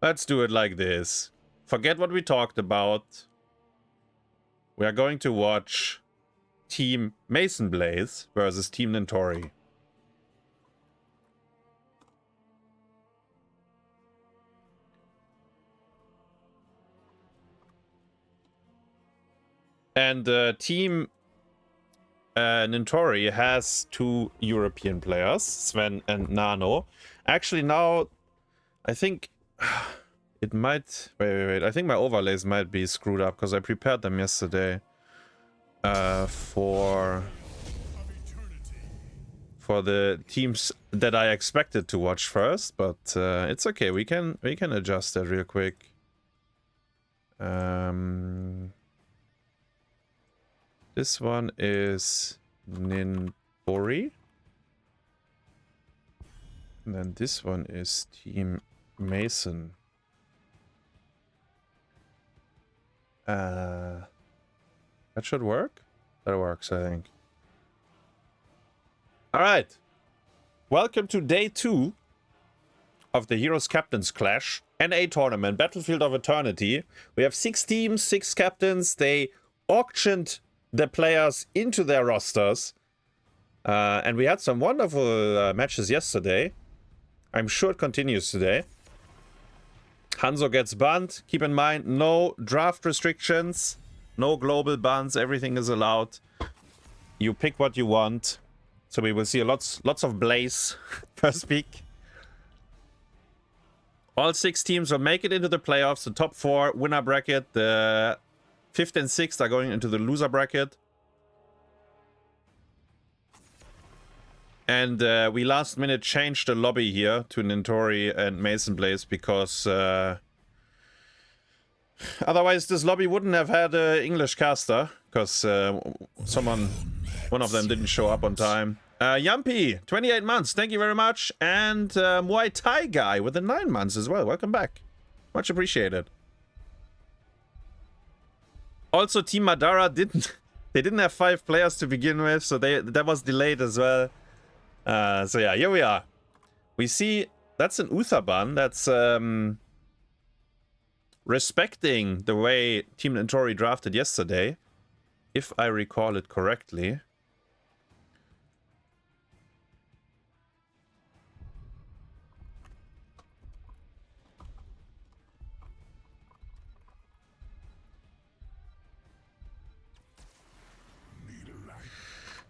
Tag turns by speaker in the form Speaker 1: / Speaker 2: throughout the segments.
Speaker 1: Let's do it like this. Forget what we talked about. We are going to watch Team MasonBlaze versus Team Nintorii. And Team Nintorii has 2 European players, Sven and Nano. Actually, now I think it might... Wait. I think my overlays might be screwed up because I prepared them yesterday for the teams that I expected to watch first. But it's okay. We can adjust that real quick. This one is Nintorii. And then this one is Team Mason. That should work? That works, I think. Alright. Welcome to day 2 of the Heroes Captains Clash NA tournament, Battlefield of Eternity. We have 6 teams, 6 captains. They auctioned the players into their rosters. And we had some wonderful matches yesterday. I'm sure it continues today. Hanzo gets banned. Keep in mind, no draft restrictions, no global bans. Everything is allowed. You pick what you want. So we will see lots of Blaze first pick. All 6 teams will make it into the playoffs. The top 4 winner bracket. The 5th and 6th are going into the loser bracket. And we last minute changed the lobby here to Nintorii and MasonBlaze because otherwise this lobby wouldn't have had an English caster because one of them didn't show up on time. Yumpy, 28 months, thank you very much. And Muay Thai guy with the 9 months as well. Welcome back. Much appreciated. Also, Team Madara didn't have 5 players to begin with, so that was delayed as well. So yeah, here we are. We see that's an Uther ban. That's respecting the way Team Nintorii drafted yesterday, if I recall it correctly.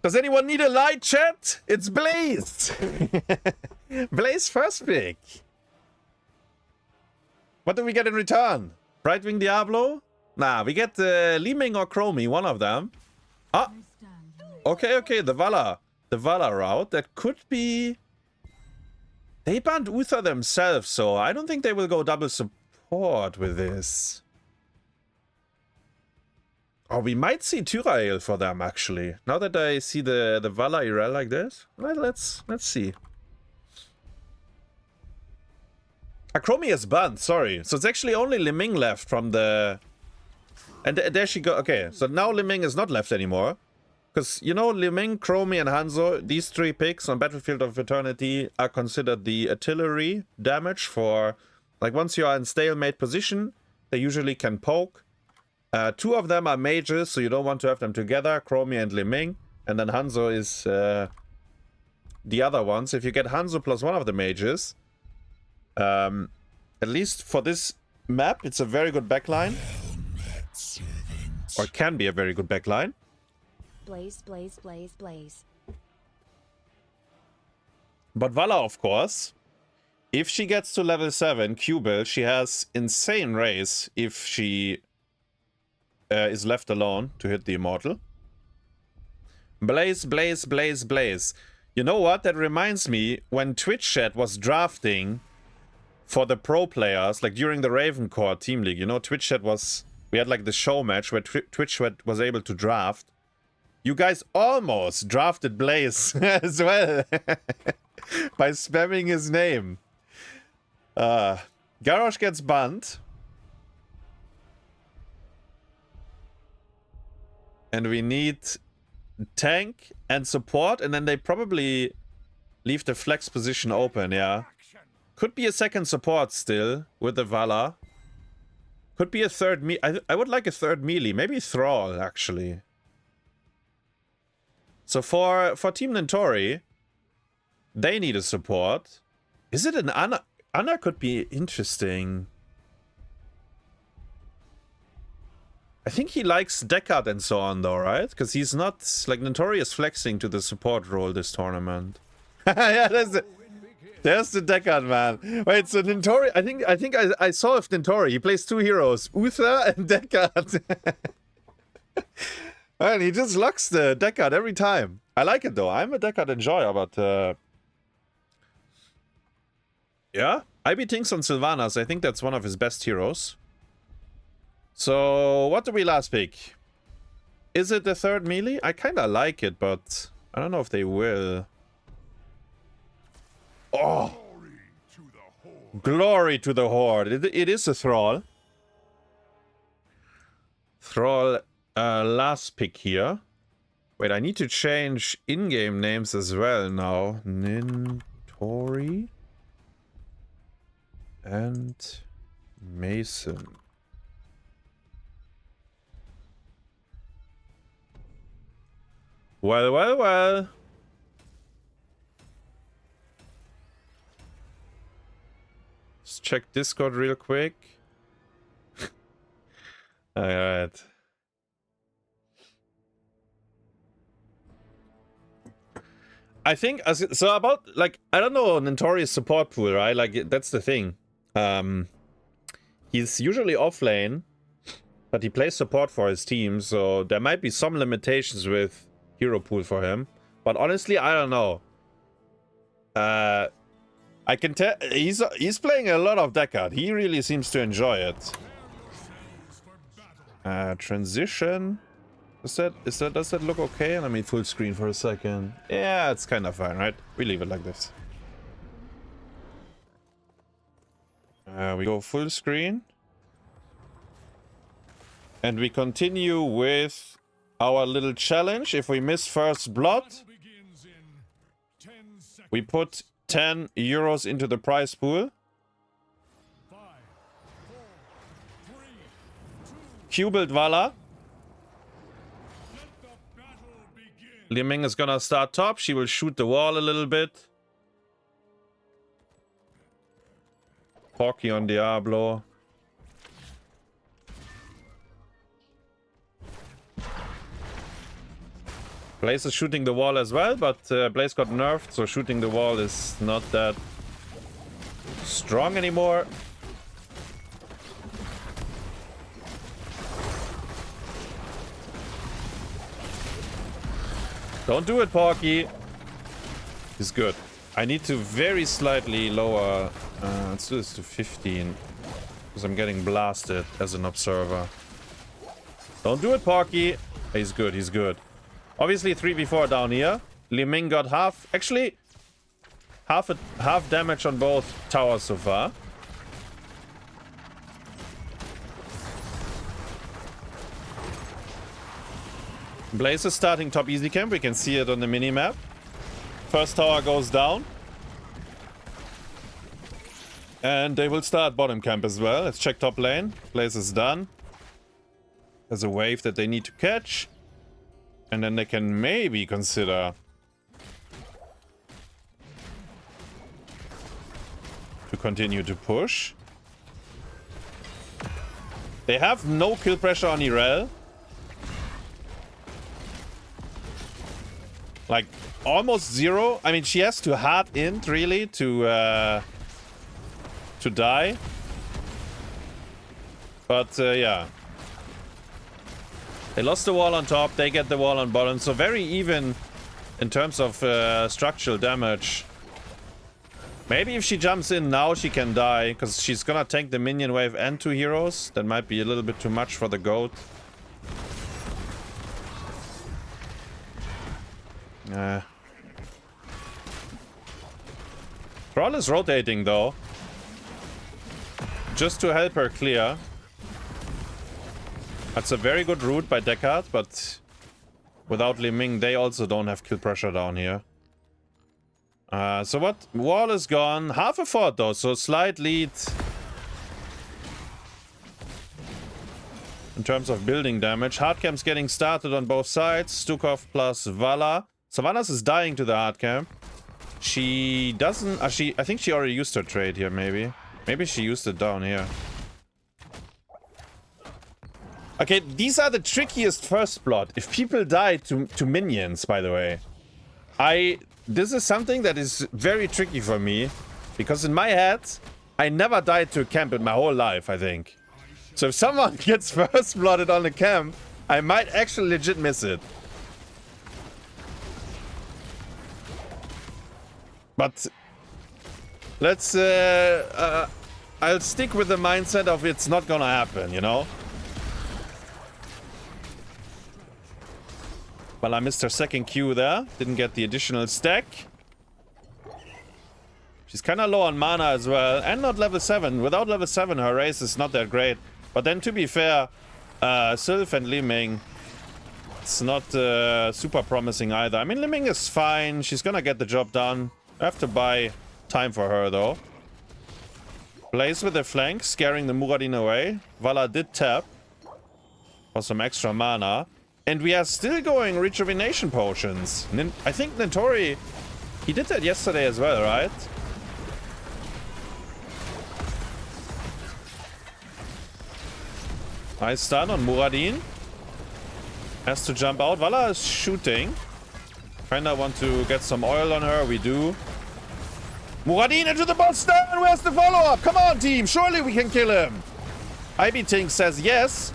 Speaker 1: Does anyone need a light, chat? It's Blaze! Blaze first pick. What do we get in return? Brightwing Diablo? Nah, we get Liming or Chromie, one of them. Ah! Okay, the Vala route. That could be... They banned Uther themselves, so I don't think they will go double support with this. Oh, we might see Tyrael for them, actually. Now that I see the Vala Irel like this. Well, let's see. Chromie is banned, sorry. So it's actually only Liming left from the... And there she go. Okay, so now Liming is not left anymore. Because, you know, Liming, Chromie, and Hanzo, these 3 picks on Battlefield of Eternity are considered the artillery damage for... Like, once you are in stalemate position, they usually can poke. 2 of them are mages, so you don't want to have them together, Chromie and Liming. And then Hanzo is the other ones. If you get Hanzo plus one of the mages, at least for this map, it's a very good backline. Or can be a very good backline.
Speaker 2: Blaze, blaze, blaze, blaze.
Speaker 1: But Vala, of course, if she gets to level 7 Q-Bill, she has insane race if she... is left alone to hit the Immortal. Blaze, blaze, blaze, blaze. You know what? That reminds me when Twitch chat was drafting for the pro players, like during the Ravencore Team League. You know, Twitch chat was... We had like the show match where Twitch chat was able to draft. You guys almost drafted Blaze as well. By spamming his name. Garrosh gets banned. And we need tank and support, and then they probably leave the flex position open, yeah. Could be a second support still with the Vala. Could be a third I would like a third melee. Maybe Thrall, actually. So for Team Nintorii, they need a support. Is it an Anna? Anna could be interesting. I think he likes Deckard and so on though, right? Because he's not... Like, Nintorii is flexing to the support role this tournament. Yeah, there's the Deckard, man. Wait, so Nintorii... I think I saw if Nintorii. He plays 2 heroes. Uther and Deckard. And he just locks the Deckard every time. I like it though. I'm a Deckard enjoyer, but... yeah, ibtingz on Sylvanas. I think that's one of his best heroes. So, what do we last pick? Is it the third melee? I kind of like it, but I don't know if they will. Oh! Glory to the Horde. It is a Thrall. Thrall, last pick here. Wait, I need to change in-game names as well now. Nintorii and Mason. Well, well, well. Let's check Discord real quick. Alright. I think, so about, like, I don't know Nintorii's support pool, right? Like, that's the thing. He's usually off lane, but he plays support for his team, so there might be some limitations with hero pool for him, but honestly, I don't know. I can tell he's playing a lot of Deckard. He really seems to enjoy it. Transition. Does that look okay? Let me full screen for a second. Yeah, it's kind of fine, right? We leave it like this. We go full screen, and we continue with our little challenge. If we miss first blood, we put 10 euros into the prize pool. Q-build Vala. Liming is gonna start top. She will shoot the wall a little bit. Porky on Diablo. Blaze is shooting the wall as well, but Blaze got nerfed, so shooting the wall is not that strong anymore. Don't do it, Porky. He's good. I need to very slightly lower... let's do this to 15. Because I'm getting blasted as an observer. Don't do it, Porky. He's good, he's good. Obviously 3v4 down here. Liming got half... Actually, half damage on both towers so far. Blaze is starting top easy camp. We can see it on the minimap. First tower goes down. And they will start bottom camp as well. Let's check top lane. Blaze is done. There's a wave that they need to catch. And then they can maybe consider to continue to push. They have no kill pressure on Irel. Like, almost zero. I mean, she has to hard int, really, to die. But, yeah. They lost the wall on top, they get the wall on bottom. So very even in terms of structural damage. Maybe if she jumps in now, she can die. Because she's gonna tank the minion wave and 2 heroes. That might be a little bit too much for the goat. Thrall is rotating though. Just to help her clear. That's a very good route by Deckard, but without Liming, they also don't have kill pressure down here. So what? Wall is gone. Half a fort though, so slight lead in terms of building damage. Hard camp's getting started on both sides. Stukov plus Vala. Savanas is dying to the hard camp. She doesn't... I think she already used her trade here, maybe. Maybe she used it down here. Okay, these are the trickiest first blood. If people die to minions, by the way. This is something that is very tricky for me. Because in my head, I never died to a camp in my whole life, I think. So if someone gets first blooded on a camp, I might actually legit miss it. But let's... I'll stick with the mindset of it's not gonna happen, you know? Well, I missed her second Q there. Didn't get the additional stack. She's kind of low on mana as well. And not level 7. Without level 7, her race is not that great. But then, to be fair, Sylph and Li Ming, it's not super promising either. I mean, Li Ming is fine. She's gonna get the job done. I have to buy time for her, though. Blaze with the flank, scaring the Muradin away. Vala did tap for some extra mana. And we are still going rejuvenation potions. I think Nintorii, he did that yesterday as well, right? Nice stun on Muradin. Has to jump out. Vala is shooting. Kinda want to get some oil on her. We do. Muradin into the boss down. Where's the follow-up? Come on, team. Surely we can kill him. ibtingz says yes.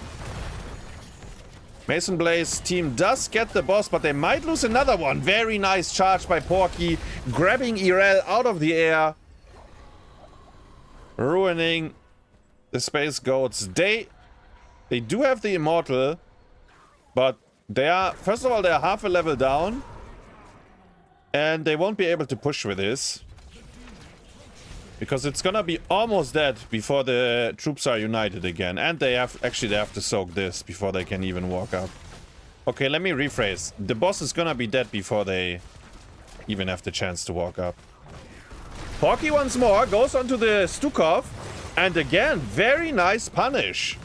Speaker 1: MasonBlaze team does get the boss, but they might lose another one. Very nice charge by Porky. Grabbing Irel out of the air. Ruining the Space Goats. They do have the Immortal, but they are... First of all, they are half a level down. And they won't be able to push with this. Because it's gonna be almost dead before the troops are united again. And they have to soak this before they can even walk up. Okay, let me rephrase. The boss is gonna be dead before they even have the chance to walk up. Porky once more goes onto the Stukov. And again, very nice punish.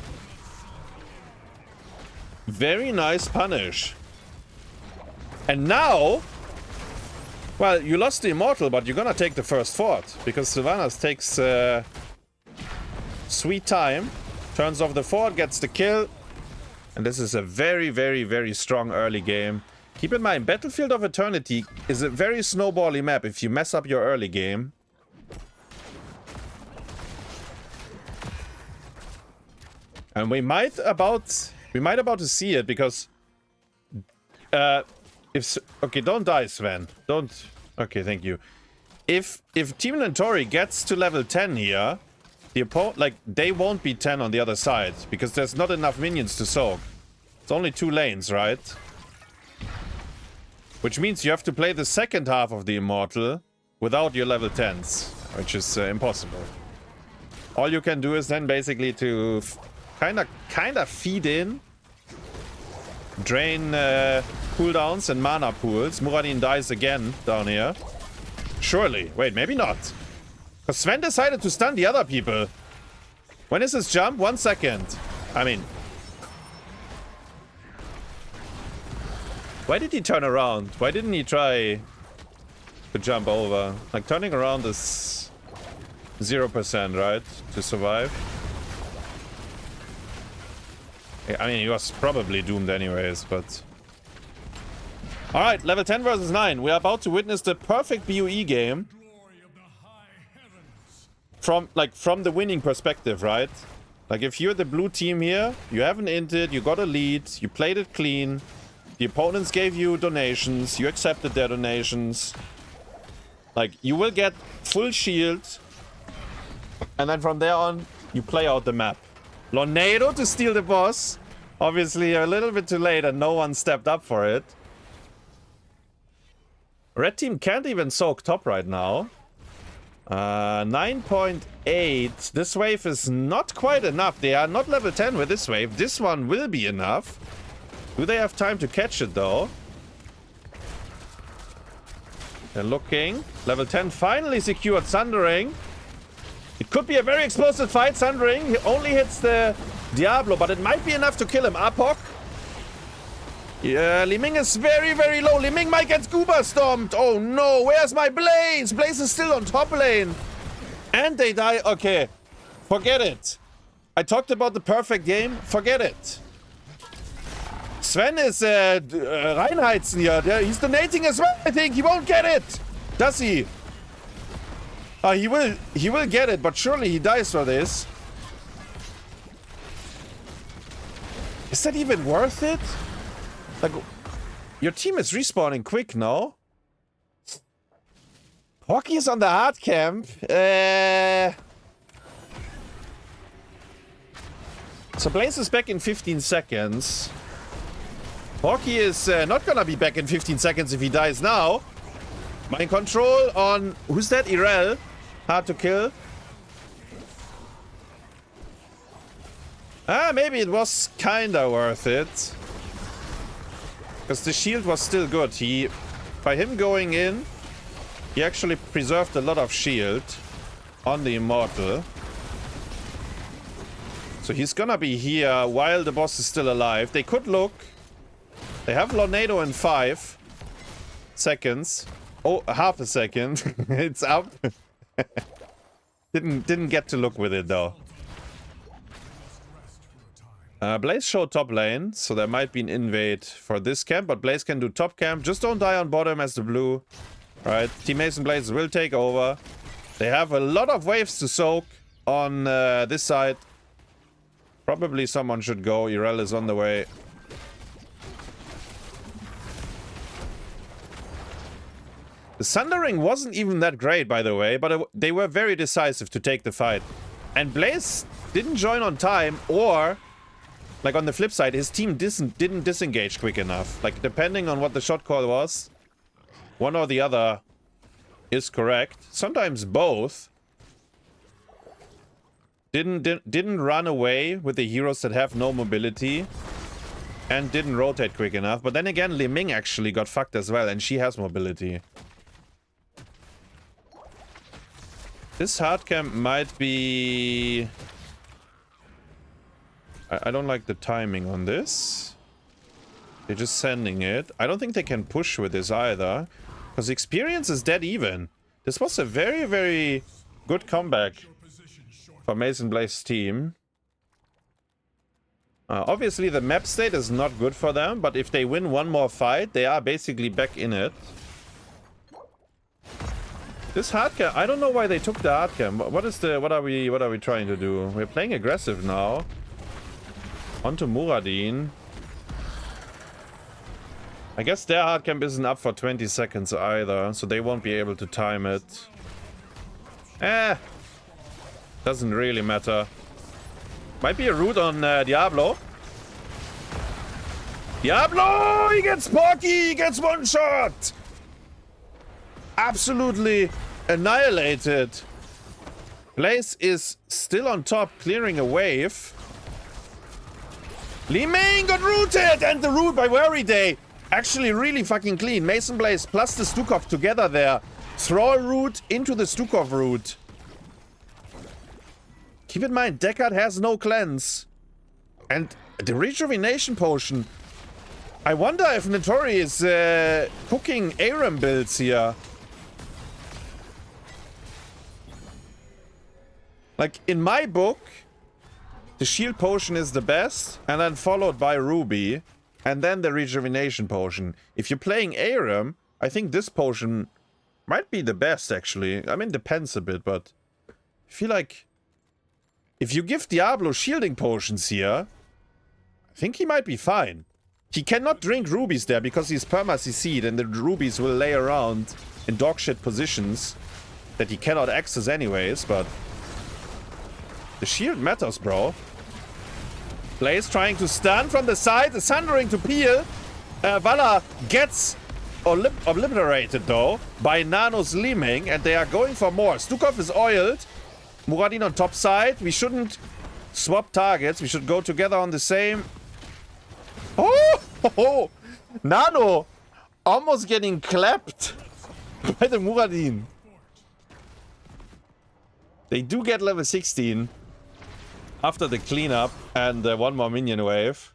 Speaker 1: Very nice punish. And now... Well, you lost the Immortal, but you're gonna take the first fort. Because Sylvanas takes sweet time. Turns off the fort, gets the kill. And this is a very, very, very strong early game. Keep in mind, Battlefield of Eternity is a very snowbally map if you mess up your early game. And we might about to see it, because... okay, don't die, Sven. Don't... Okay, thank you. If Team Nintorii gets to level 10 here, the opponent, like, they won't be 10 on the other side, because there's not enough minions to soak. It's only 2 lanes, right? Which means you have to play the second half of the Immortal without your level 10s, which is impossible. All you can do is then basically to kinda feed in, drain cooldowns and mana pools. Muradin dies again down here. Surely. Wait, maybe not. Because Sven decided to stun the other people. When is his jump? 1 second. I mean... Why did he turn around? Why didn't he try to jump over? Like, turning around is 0%, right? To survive. I mean, he was probably doomed anyways, but... Alright, level 10 versus 9. We are about to witness the perfect BOE game. From the winning perspective, right? Like, if you're the blue team here, you haven't inted, you got a lead, you played it clean. The opponents gave you donations, you accepted their donations. Like, you will get full shield. And then from there on, you play out the map. Lornado to steal the boss. Obviously, a little bit too late and no one stepped up for it. Red team can't even soak top right now. 9.8. This wave is not quite enough. They are not level 10 with this wave. This one will be enough. Do they have time to catch it, though? They're looking. Level 10 finally secured Sundering. It could be a very explosive fight. Sundering, he only hits the Diablo, but it might be enough to kill him. Apoc. Yeah, Li Ming is very, very low. Li Ming might get scuba stomped. Oh no, where's my Blaze? Blaze is still on top lane. And they die. Okay, forget it. I talked about the perfect game. Forget it. Sven is reinheizen here. He's donating as well, I think. He won't get it. Does he? He will get it, but surely he dies for this. Is that even worth it? Like, your team is respawning quick now. Hockey is on the hard camp. So Blaze is back in 15 seconds. Hockey is not gonna be back in 15 seconds if he dies now. Mind control on... Who's that? Irel. Hard to kill. Maybe it was kinda worth it. Because the shield was still good. By him going in, he actually preserved a lot of shield on the Immortal. So he's gonna be here while the boss is still alive. They could look. They have Lornado in 5 seconds. Oh, half a second. It's up. Didn't get to look with it though. Blaze showed top lane, so there might be an invade for this camp, but Blaze can do top camp. Just don't die on bottom as the blue. Right, Team MasonBlaze will take over. They have a lot of waves to soak on this side. Probably someone should go. Irel is on the way. The Sundering wasn't even that great, by the way, but they were very decisive to take the fight. And Blaze didn't join on time, or, like on the flip side, his team didn't disengage quick enough. Like, depending on what the shot call was, one or the other is correct. Sometimes both. Didn't run away with the heroes that have no mobility, and didn't rotate quick enough. But then again, Li Ming actually got fucked as well, and she has mobility. This hard camp might be... I don't like the timing on this. They're just sending it. I don't think they can push with this either, because experience is dead even. This was a very, very good comeback for MasonBlaze's team. Obviously, the map state is not good for them, but if they win one more fight, they are basically back in it. This hard camp, I don't know why they took the hard camp. What are we trying to do? We're playing aggressive now. Onto Muradin. I guess their hard camp isn't up for 20 seconds either, so they won't be able to time it. Doesn't really matter. Might be a root on Diablo. Diablo! He gets Porky! He gets one shot! Absolutely annihilated. Blaze is still on top, clearing a wave. Li Ming got rooted! And the root by WearyDay. Actually really fucking clean. MasonBlaze plus the Stukov together there. Thrall root into the Stukov root. Keep in mind, Deckard has no cleanse. And the rejuvenation potion. I wonder if Nintorii is cooking Aram builds here. Like, in my book, the shield potion is the best, and then followed by Ruby, and then the rejuvenation potion. If you're playing Aram, I think this potion might be the best, actually. I mean, depends a bit, but I feel like if you give Diablo shielding potions here, I think he might be fine. He cannot drink rubies there because he's perma-CC'd, and the rubies will lay around in dogshit positions that he cannot access anyways, but the shield matters, bro. Blaze trying to stun from the side, the Sundering to peel. Vala gets obliterated though by Nano's Li Ming, and they are going for more. Stukov is oiled. Muradin on top side. We shouldn't swap targets. We should go together on the same. Oh! Nano almost getting clapped By the Muradin. They do get level 16 after the cleanup and one more minion wave.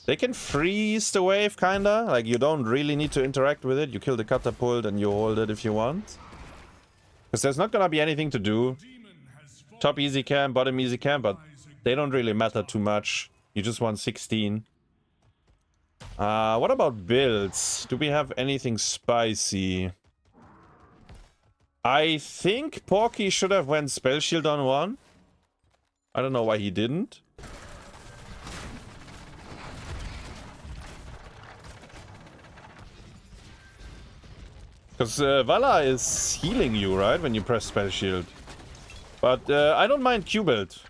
Speaker 1: They can freeze the wave, kinda. Like, you don't really need to interact with it. You kill the catapult and you hold it if you want. Because there's not gonna be anything to do. Top easy camp, bottom easy camp, but they don't really matter too much. You just want 16. What about builds? Do we have anything spicy? I think Porky should have went Spell Shield on 1. I don't know why he didn't. Because Vala is healing you, right? When you press Spell Shield. But I don't mind Q build.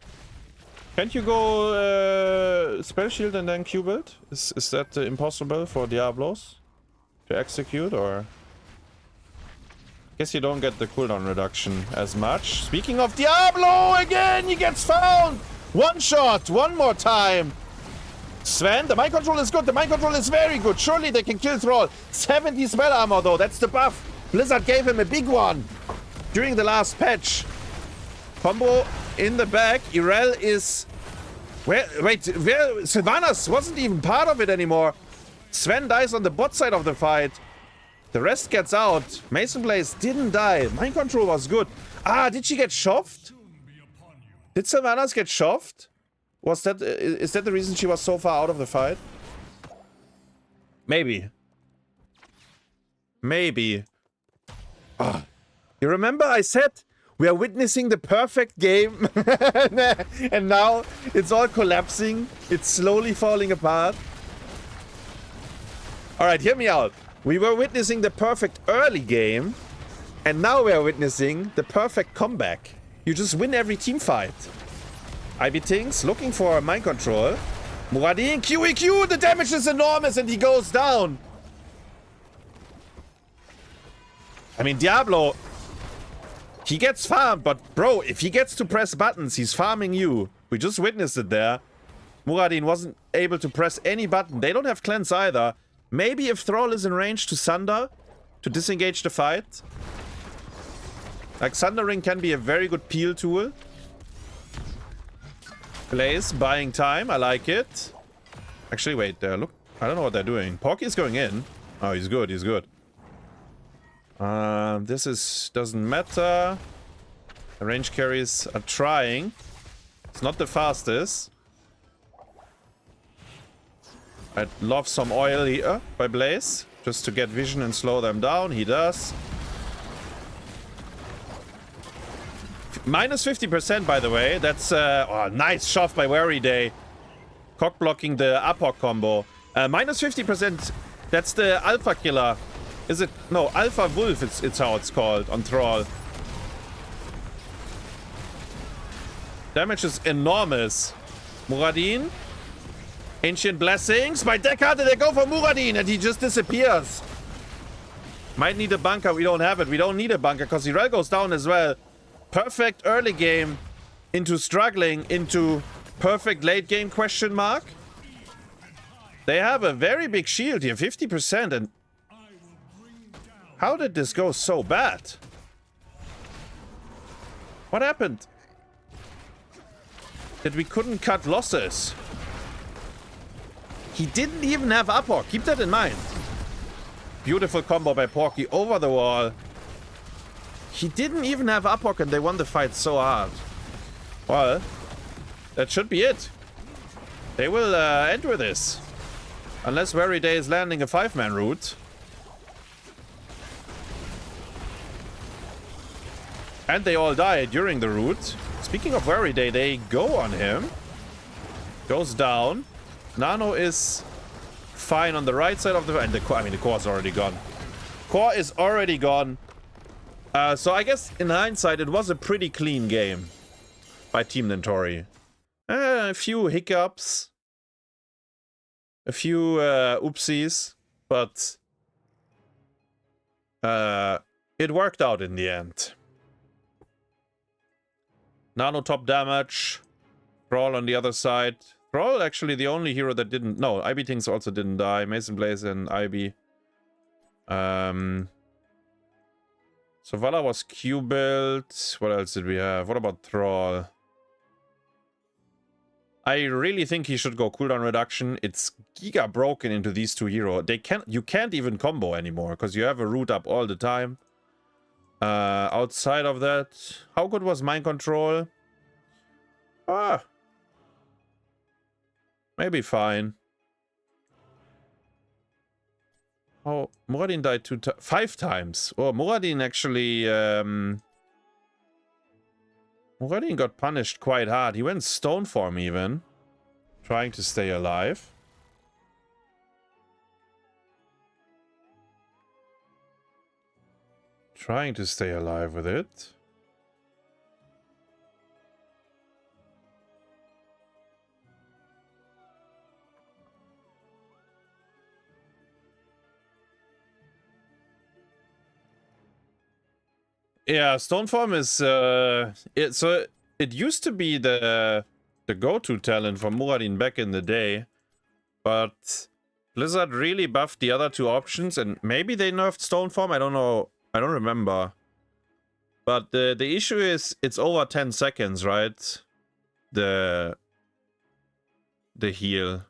Speaker 1: Can't you go Spell Shield and then Q build? Is that impossible for Diablos to execute, or? Guess you don't get the cooldown reduction as much. Speaking of Diablo, again, he gets found! One shot, one more time. Sven, the mind control is good, the mind control is very good. Surely they can kill Thrall. 70 spell armor though, that's the buff. Blizzard gave him a big one during the last patch. Combo in the back. Irel is... Wait, Sylvanas wasn't even part of it anymore. Sven dies on the bot side of the fight. The rest gets out. MasonBlaze didn't die. Mind control was good. Ah, did she get shoved? Did Sylvanas get shoved? Was that... is that the reason she was so far out of the fight? Maybe. Maybe. Ah. You remember I said... We are witnessing the perfect game. And now it's all collapsing. It's slowly falling apart. Alright, hear me out. We were witnessing the perfect early game. And now we are witnessing the perfect comeback. You just win every team fight. ibtingz looking for mind control. Muradin, QEQ, the damage is enormous and he goes down. I mean, Diablo... He gets farmed, but bro, if he gets to press buttons, he's farming you. We just witnessed it there. Muradin wasn't able to press any button. They don't have cleanse either. Maybe if Thrall is in range to Sunder, to disengage the fight. Like, Sundering can be a very good peel tool. Blaze, buying time, I like it. Actually, wait, look, I don't know what they're doing. Porky is going in. Oh, he's good, he's good. This doesn't matter. The range carries are trying. It's not the fastest. I'd love some oil here by Blaze, just to get vision and slow them down. He does. Minus 50%, by the way. That's oh, nice shove by WearyDay. Cock blocking the Apoc combo. Minus 50%. That's the Alpha Killer. Is it? No, Alpha Wolf, it's how it's called on Thrall. Damage is enormous. Muradin. Ancient Blessings. By deck card, they go for Muradin and he just disappears. Might need a bunker. We don't have it. We don't need a bunker because Irel goes down as well. Perfect early game into struggling into perfect late game question mark. They have a very big shield here, 50%, and how did this go so bad? What happened? That we couldn't cut losses. He didn't even have Apoc. Keep that in mind. Beautiful combo by Porky over the wall. He didn't even have Apoc and they won the fight so hard. Well, that should be it. They will end with this. Unless WearyDay is landing a 5-man route. And they all die during the route. Speaking of WearyDay, they go on him. Goes down. Nano is fine on the right side of the... And the core, I mean, the core is already gone. Core is already gone. So I guess in hindsight, it was a pretty clean game by Team Nintorii. A few hiccups. A few oopsies. But it worked out in the end. Nano top damage. Thrall on the other side. Thrall actually the only hero that didn't... No, ibtingz also didn't die. MasonBlaze and Ivy. So Vala was Q built. What else did we have? What about Thrall? I really think he should go cooldown reduction. It's giga broken into these two heroes. You can't even combo anymore because you have a root up all the time. Outside of that, how good was mind control? Maybe fine. Oh, Muradin died 5 times. Oh, Muradin actually... Muradin got punished quite hard. He went stone form even. Trying to stay alive. Trying to stay alive with it. Yeah, Stoneform is it used to be the go-to talent for Muradin back in the day, but Blizzard really buffed the other two options, and maybe they nerfed Stoneform. I don't know. I don't remember. But the issue is it's over 10 seconds, right? The heal.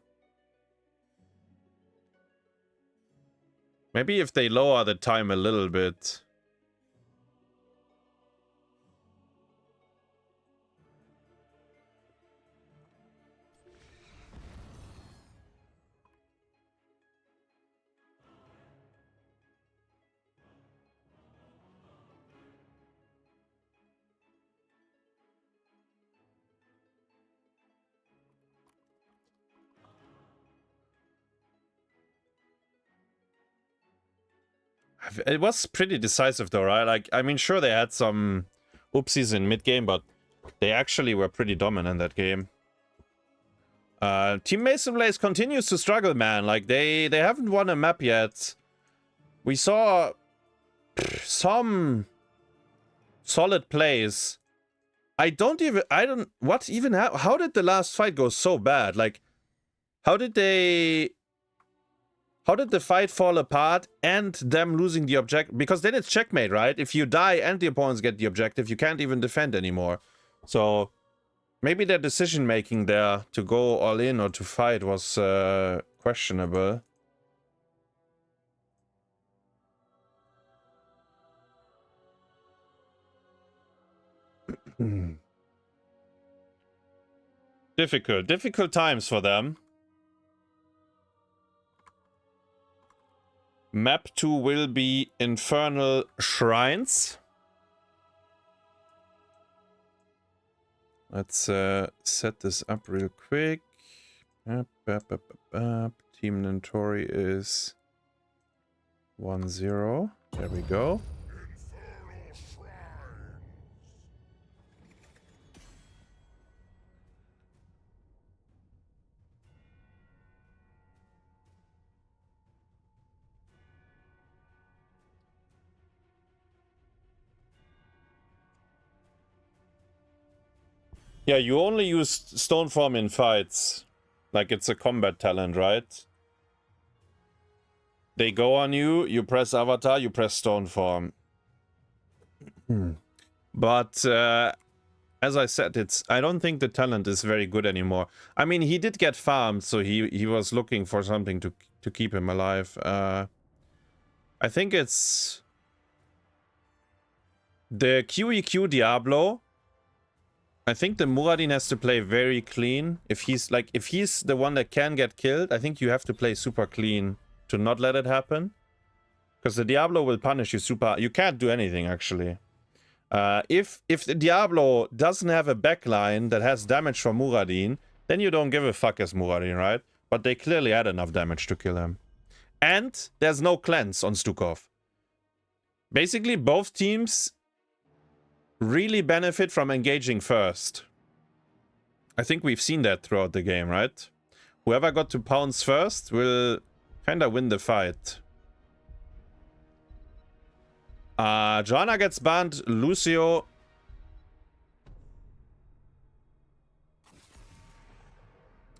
Speaker 1: Maybe if they lower the time a little bit. It was pretty decisive though, right? Like, I mean, sure, they had some oopsies in mid-game, but they actually were pretty dominant that game. Team MasonBlaze continues to struggle, man. Like, they haven't won a map yet. We saw some solid plays. How did the last fight go so bad? Like, how did the fight fall apart and them losing the objective? Because then it's checkmate, right? If you die and the opponents get the objective, you can't even defend anymore. So maybe their decision making there to go all in or to fight was questionable. Difficult times for them. Map 2 will be Infernal Shrines. Let's set this up real quick. Team Nintorii is 1-0. There we go. Yeah, you only use Stoneform in fights. Like, it's a combat talent, right? They go on you, you press Avatar, you press Stoneform. But, as I said, I don't think the talent is very good anymore. I mean, he did get farmed, so he was looking for something to keep him alive. I think it's the QEQ Diablo. I think the Muradin has to play very clean. If he's the one that can get killed, I think you have to play super clean to not let it happen. Because the Diablo will punish you super. You can't do anything, actually. If the Diablo doesn't have a backline that has damage from Muradin, then you don't give a fuck as Muradin, right? But they clearly had enough damage to kill him. And there's no cleanse on Stukov. Basically, both teams really benefit from engaging first. I think we've seen that throughout the game, right? Whoever got to pounce first will kind of win the fight. Joanna gets banned. Lucio.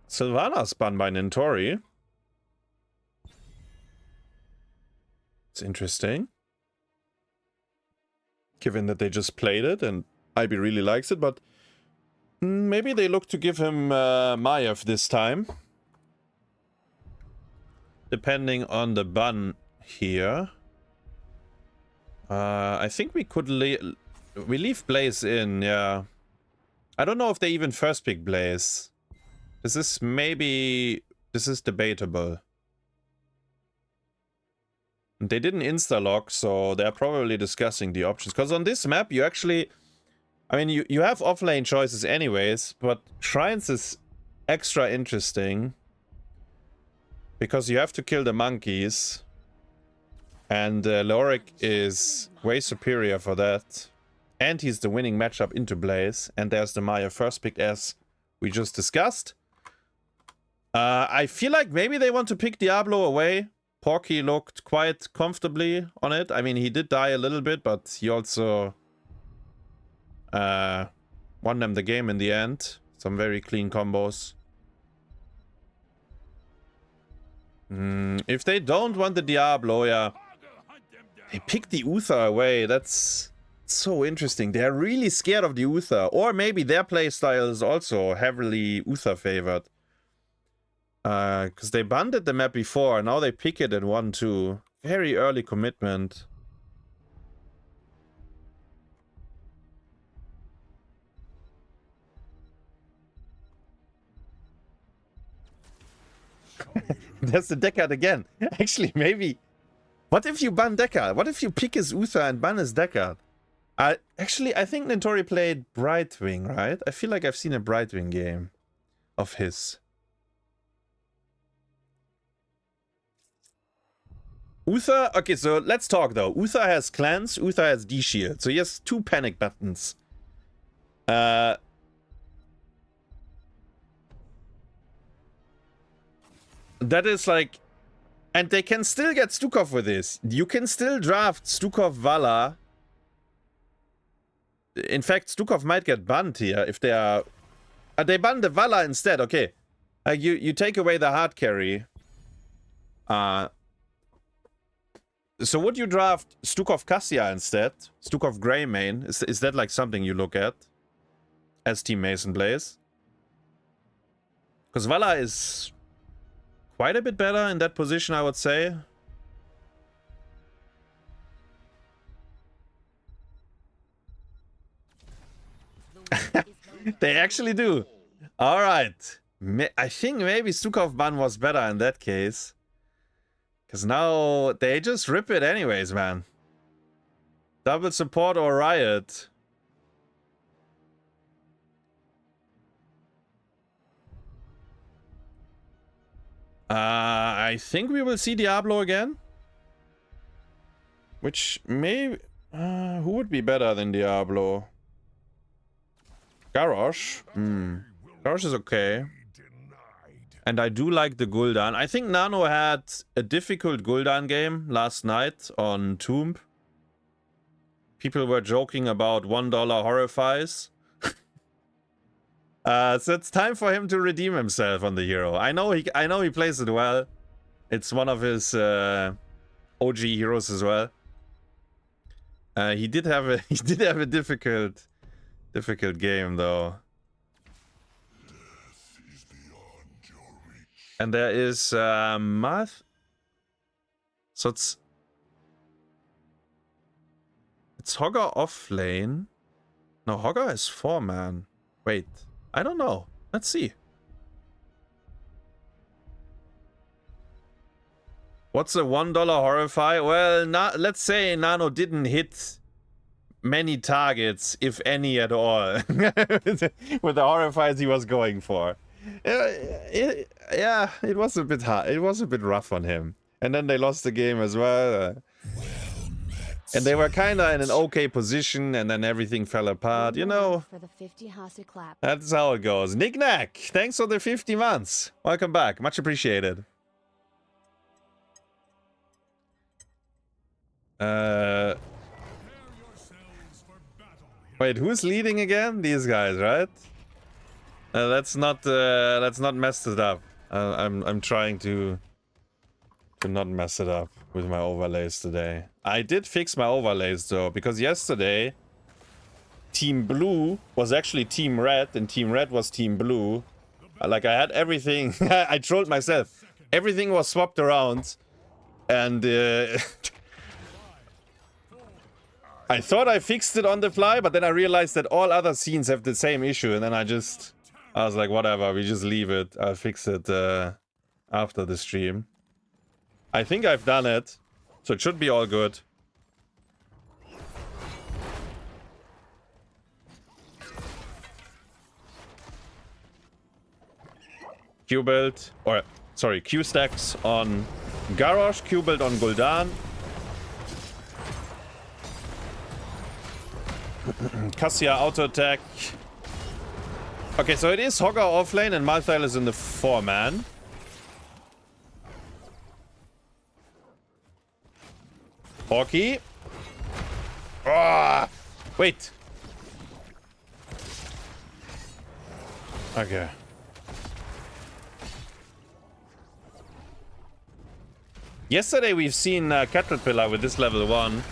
Speaker 1: Sylvana's banned by Nintorii. It's interesting. given that they just played it and IB really likes it, but maybe they look to give him Maiev this time. Depending on the ban here. I think we could we leave Blaze in, yeah. I don't know if they even first pick Blaze. This is debatable. They didn't insta-lock, so they're probably discussing the options. Because on this map, you actually... I mean, you have offlane choices anyways, but Shrines is extra interesting. Because you have to kill the monkeys. And Lorik is way superior for that. And he's the winning matchup into Blaze. And there's the Maya first pick, as we just discussed. I feel like maybe they want to pick Diablo away. Porky looked quite comfortably on it. I mean, he did die a little bit, but he also won them the game in the end. Some very clean combos. If they don't want the Diablo, yeah. They pick the Uther away. That's so interesting. They're really scared of the Uther. Or maybe their playstyle is also heavily Uther favored. Because they banded the map before. Now they pick it at 1-2. Very early commitment. There's the Deckard again. Actually, maybe. What if you ban Deckard? What if you pick his Uther and ban his Deckard? Actually, I think Nintorii played Brightwing, right? I feel like I've seen a Brightwing game of his. Uther, okay, so let's talk though. Uther has cleanse, Uther has D-shield. So he has 2 panic buttons. That is like... And they can still get Stukov with this. You can still draft Stukov Vala. In fact, Stukov might get banned here if they are... they ban the Vala instead, okay. You take away the hard carry. So would you draft Stukov Cassia instead? Stukov Greymane? Is that like something you look at? As Team MasonBlaze? Because Vala is quite a bit better in that position, I would say. They actually do. Alright. I think maybe Stukov ban was better in that case. Because now they just rip it anyways, man. Double support or riot. I think we will see Diablo again. Which may... who would be better than Diablo? Garrosh? Garrosh is okay. And I do like the Gul'dan. I think Nano had a difficult Gul'dan game last night on Tomb. People were joking about $1 horrifies. So it's time for him to redeem himself on the hero. I know he plays it well. It's one of his OG heroes as well. He did have a difficult game though. And there is math. So it's Hogger off lane. No, Hogger is 4-man. Wait, I don't know. Let's see. What's a $1 horrify? Well, let's say Nano didn't hit many targets, if any at all, with the horrifies he was going for. Yeah, it was a bit hard. It was a bit rough on him. And then they lost the game as well. And they were kind of in an okay position, and then everything fell apart, you know.
Speaker 2: For the 50 hasu clap.
Speaker 1: That's how it goes. Knick-knack, thanks for the 50 months. Welcome back. Much appreciated. Wait, who's leading again? These guys, right? Let's not mess it up. I'm trying to not mess it up with my overlays today. I did fix my overlays though, because yesterday Team Blue was actually Team Red, and Team Red was Team Blue. Like, I had everything. I trolled myself. Everything was swapped around. And I thought I fixed it on the fly, but then I realized that all other scenes have the same issue. And then I was like, whatever, we just leave it. I'll fix it after the stream. I think I've done it. So it should be all good. Q build, or sorry, Q stacks on Garrosh, Q build on Gul'dan. Cassia auto attack. Okay, so it is Hogger offlane and Malthael is in the 4-man. Porky. Ah, wait. Okay. Yesterday we've seen Caterpillar with this level 1.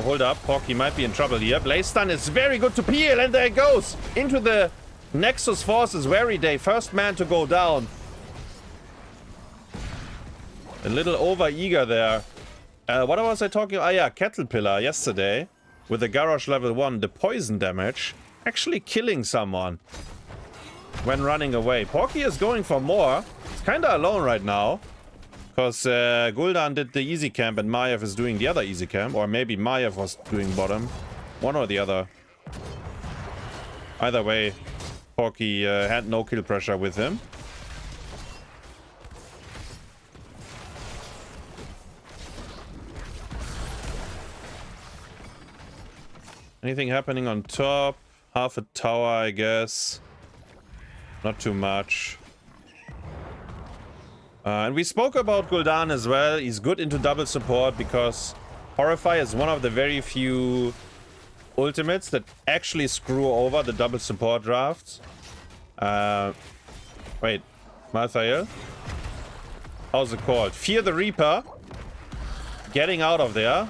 Speaker 1: Hold up, Porky might be in trouble here. Blaze stun is very good to peel, and there it goes! Into the Nexus Forces, WearyDay, first man to go down. A little over-eager there. What was I talking about? Ah yeah, Caterpillar yesterday with the Garrosh level 1, the poison damage, actually killing someone when running away. Porky is going for more. He's kinda alone right now. Because Gul'dan did the easy camp and Maiev is doing the other easy camp. Or maybe Maiev was doing bottom. One or the other. Either way, Porky had no kill pressure with him. Anything happening on top? Half a tower, I guess. Not too much. And we spoke about Gul'dan as well. He's good into double support because Horrify is one of the very few ultimates that actually screw over the double support drafts. Wait, Malthael? How's it called? Fear the Reaper. Getting out of there.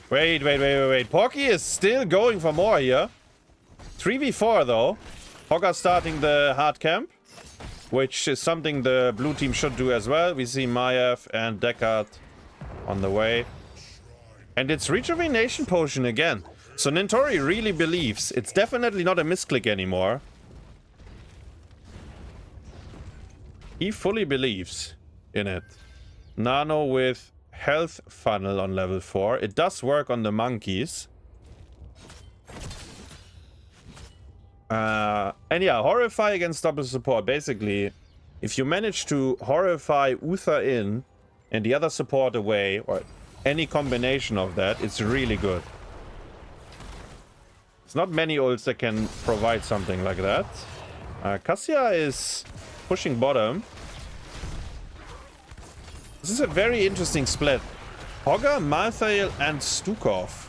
Speaker 1: Wait. Porky is still going for more here. 3v4 though. Hogger starting the hard camp, which is something the blue team should do as well. We see Maiev and Deckard on the way. And it's Rejuvenation Potion again. So Nintorii really believes. It's definitely not a misclick anymore. He fully believes in it. Nano with Health Funnel on level 4. It does work on the monkeys. And yeah, Horrify against double support. Basically, if you manage to Horrify Uther in and the other support away, or any combination of that, it's really good. It's not many ults that can provide something like that. Cassia is pushing bottom. This is a very interesting split. Hogger, Malthael, and Stukov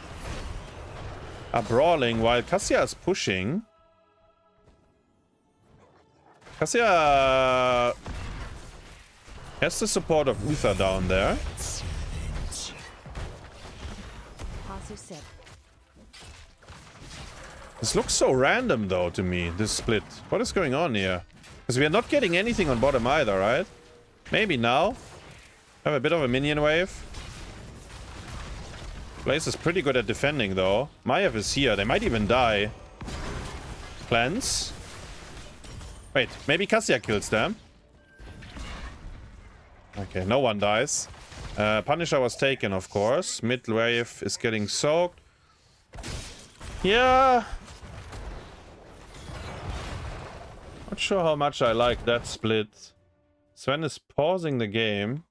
Speaker 1: are brawling while Cassia is pushing. Cassia has the support of Uther down there.
Speaker 2: Hasu.
Speaker 1: This looks so random though to me, this split. What is going on here? Because we are not getting anything on bottom either, right? Maybe now. Have a bit of a minion wave. Blaze is pretty good at defending though. Maiev is here. They might even die. Cleanse. Wait, maybe Cassia kills them. Okay, no one dies. Punisher was taken, of course. Mid wave is getting soaked. Yeah. Not sure how much I like that split. Sven is pausing the game.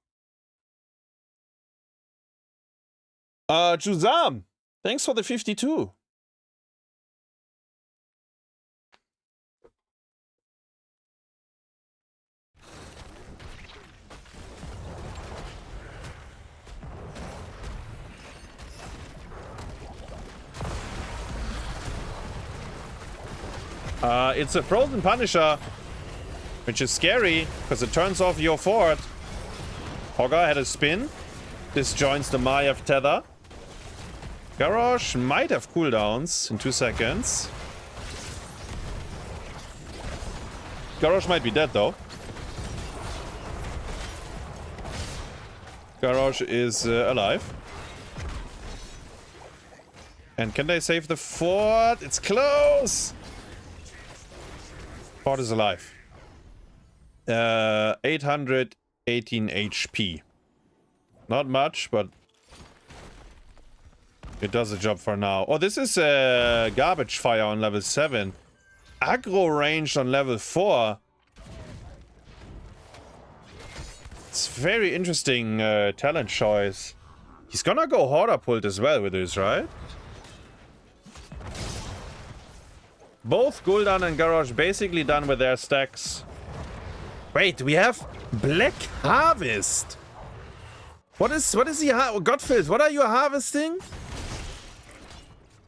Speaker 1: Juzam! Thanks for the 52. It's a frozen Punisher, which is scary because it turns off your fort. Hogger had a spin. Disjoins the Maiev tether. Garrosh might have cooldowns in 2 seconds. Garrosh might be dead though. Garrosh is alive. And can they save the fort? It's close! Fort is alive. 818 HP. Not much, but it does the job for now. Oh, this is a garbage fire on level 7. Aggro range on level 4. It's very interesting talent choice. He's gonna go Horrorpult as well with this, right? Both Gul'dan and Garrosh basically done with their stacks. Wait, we have Black Harvest. What is he? Gotfilth, what are you harvesting?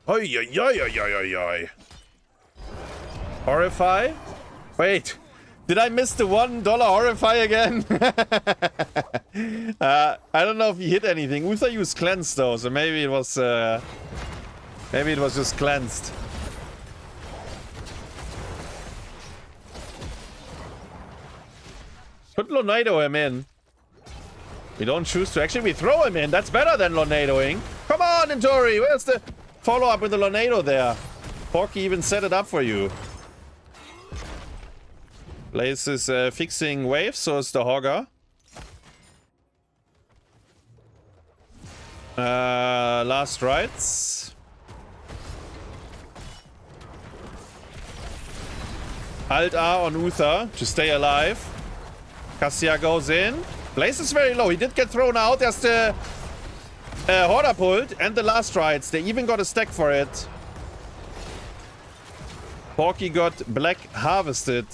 Speaker 1: Oi, oi, oi, oi, oi, oi. Horrify? Wait, did I miss the $1 Horrify again? I don't know if he hit anything. Uther used cleanse though, so maybe it was just cleansed. Put Lonado him in. We don't choose to. Actually, we throw him in. That's better than Lonadoing. Come on, Nintorii. Where's the follow-up with the Lonado there? Porky even set it up for you. Blaze is fixing waves, so is the Hogger. Last rites. Alt R on Uther to stay alive. Cassia goes in. Blaze is very low. He did get thrown out. There's the Horrorpult and the last rites. They even got a stack for it. Porky got Black Harvested.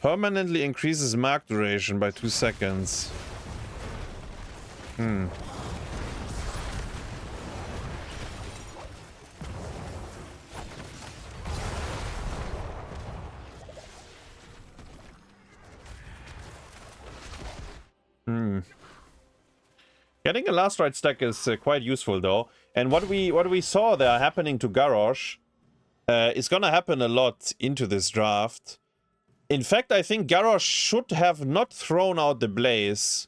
Speaker 1: Permanently increases mark duration by 2 seconds. Getting a last right stack is quite useful though, and what we saw there happening to Garrosh is gonna happen a lot into this draft. In fact, I think Garrosh should have not thrown out the Blaze,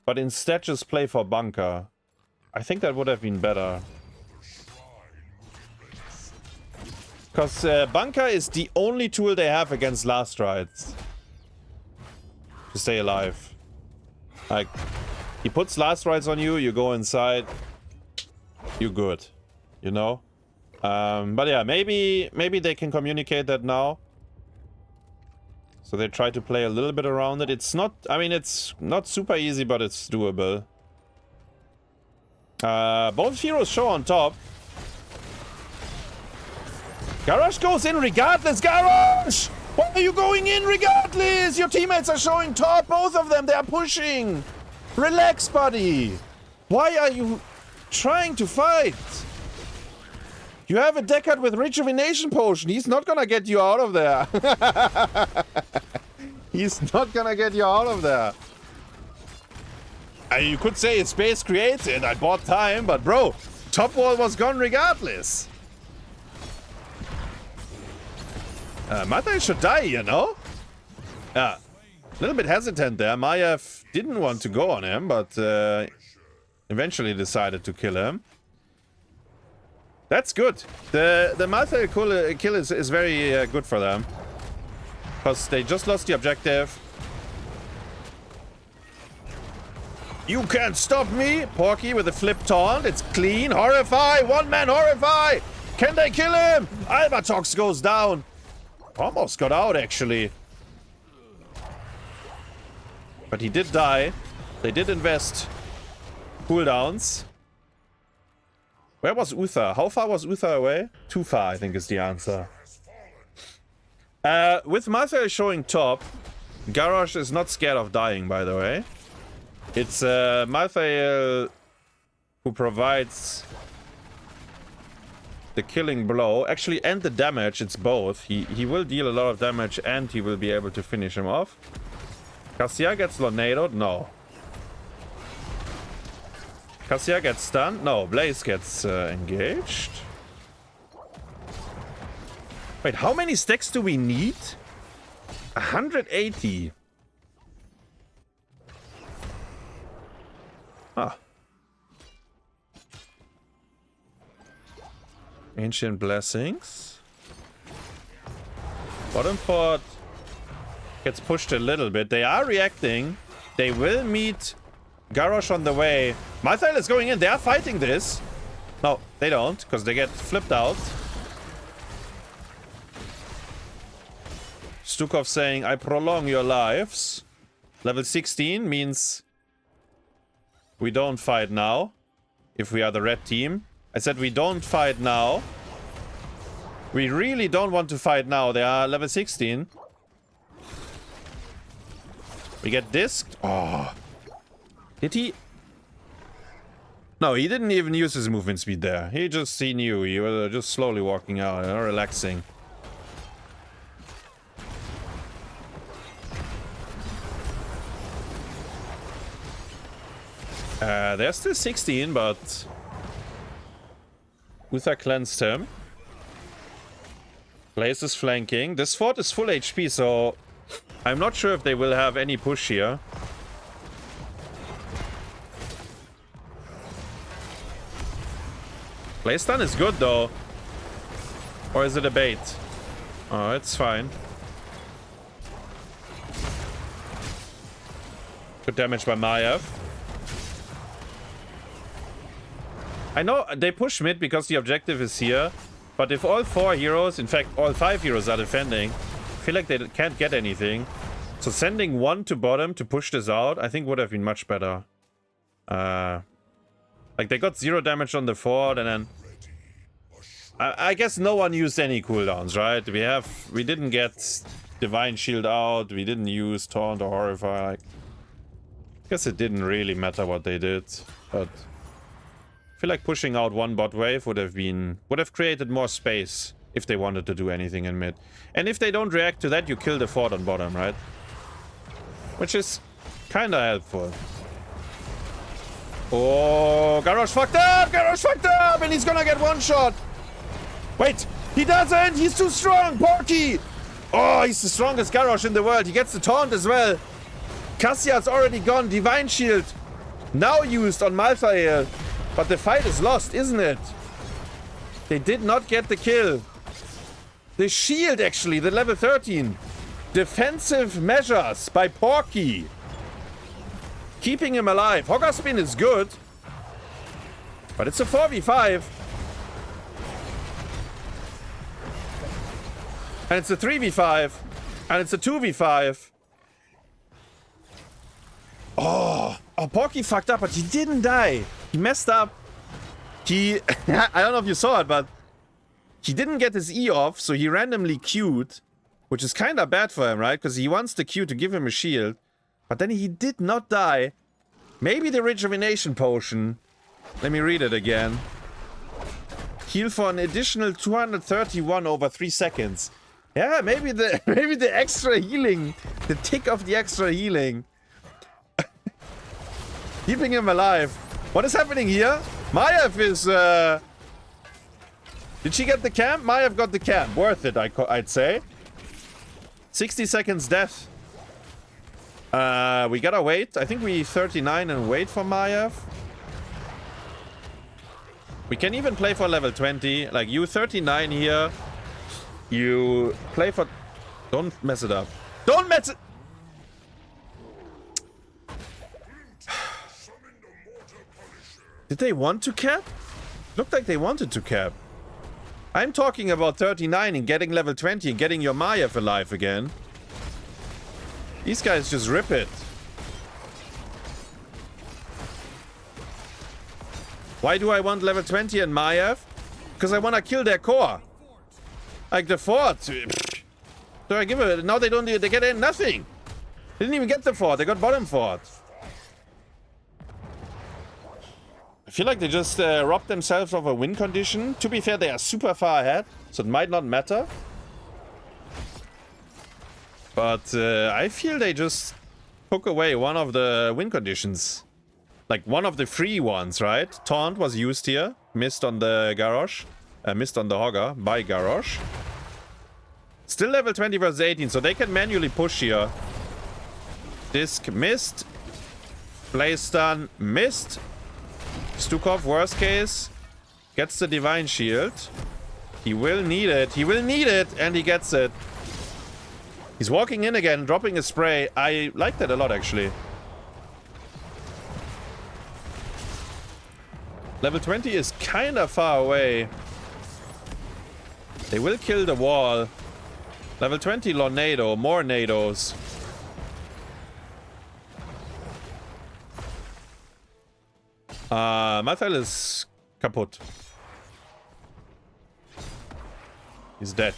Speaker 1: but instead just play for Bunker. I think that would have been better. Because Bunker is the only tool they have against last rites to stay alive. Like, he puts last rites on you, you go inside, you good, you know? But yeah, maybe they can communicate that now. So they try to play a little bit around it. It's not, I mean, it's not super easy, but it's doable. Both heroes show on top. Garrosh goes in regardless. Garrosh! Why are you going in regardless? Your teammates are showing top, both of them. They are pushing. Relax, buddy. Why are you trying to fight? You have a Deckard with Rejuvenation Potion. He's not gonna get you out of there. He's not gonna get you out of there. You could say it's space created. I bought time, but bro, top wall was gone regardless. Mata should die, you know? A little bit hesitant there. Maiev didn't want to go on him, but eventually decided to kill him. That's good. The Mata kill is very good for them. Because they just lost the objective. You can't stop me! Porky with a flip taunt. It's clean. Horrify! One man Horrify! Can they kill him? Albatoxx goes down. Almost got out, actually. But he did die. They did invest cooldowns. Where was Uther? How far was Uther away? Too far, I think is the answer. With Martha showing top, Garrosh is not scared of dying, by the way. It's Martha who provides the killing blow, actually, and the damage. It's both. He will deal a lot of damage and he will be able to finish him off. Cassia gets Lonadoed? No. Cassia gets stunned. No, Blaze gets engaged. Wait, how many stacks do we need? 180. Ah. Ancient Blessings. Bottom fort gets pushed a little bit. They are reacting. They will meet Garrosh on the way. Malthael is going in. They are fighting this. No, they don't, because they get flipped out. Stukov saying, I prolong your lives. Level 16 means we don't fight now. If we are the red team. I said we don't fight now. We really don't want to fight now. They are level 16. We get disked. Oh. Did he? No, he didn't even use his movement speed there. He knew. He was just slowly walking out, relaxing. They're still 16, but Uther cleansed him. Blaze is flanking. This fort is full HP, so I'm not sure if they will have any push here. Blaze stun is good though. Or is it a bait? Oh, it's fine. Good damage by Maiev. I know they push mid because the objective is here. But if all 4 heroes, in fact all 5 heroes are defending, I feel like they can't get anything. So sending 1 to bottom to push this out, I think would have been much better. Like they got 0 damage on the fort, and then I guess no one used any cooldowns, right? We didn't get Divine Shield out, we didn't use Taunt or Horrify. Like, I guess it didn't really matter what they did, but I feel like pushing out 1 bot wave would have created more space if they wanted to do anything in mid. And if they don't react to that, you kill the fort on bottom, right? Which is kinda helpful. Oh, Garrosh fucked up! Garrosh fucked up! And he's gonna get 1 shot! Wait! He doesn't! He's too strong! Porky! Oh, he's the strongest Garrosh in the world. He gets the taunt as well. Cassia's already gone. Divine Shield now used on Malthael. But the fight is lost, isn't it? They did not get the kill. The shield, actually, the level 13. Defensive measures by Porky. Keeping him alive. Hogger Spin is good. But it's a 4v5. And it's a 3v5. And it's a 2v5. Oh, Porky fucked up, but he didn't die. He messed up. I don't know if you saw it, but he didn't get his E off, so he randomly queued, which is kind of bad for him, right? Because he wants the Q to give him a shield. But then he did not die. Maybe the rejuvenation potion. Let me read it again. Heal for an additional 231 over 3 seconds. Yeah, maybe the extra healing. The tick of the extra healing. Keeping him alive. What is happening here? Maiev is, Did she get the camp? Maiev got the camp. Worth it, I'd say. 60 seconds death. We gotta wait. I think we 39 and wait for Maiev. We can even play for level 20. Like, you 39 here. You play for... Don't mess it up. Don't mess it... Did they want to cap? Looked like they wanted to cap. I'm talking about 39 and getting level 20 and getting your Maiev alive again. These guys just rip it. Why do I want level 20 and Maiev? Because I want to kill their core. Like the fort. So I give it. Now they don't. They get in nothing. They didn't even get the fort. They got bottom fort. I feel like they just robbed themselves of a win condition. To be fair, they are super far ahead, so it might not matter. But I feel they just took away one of the win conditions. like one of the free ones, right? Taunt was used here. Missed on the Garrosh. Missed on the Hogger by Garrosh. Still level 20 versus 18, so they can manually push here. Disc missed. Blaze stun missed. Stukov, worst case, gets the Divine Shield. He will need it. He will need it, and he gets it. He's walking in again, dropping a spray. I like that a lot, actually. Level 20 is kind of far away. They will kill the wall. Level 20 Lornado, more Nados. Malthael is kaputt. He's dead.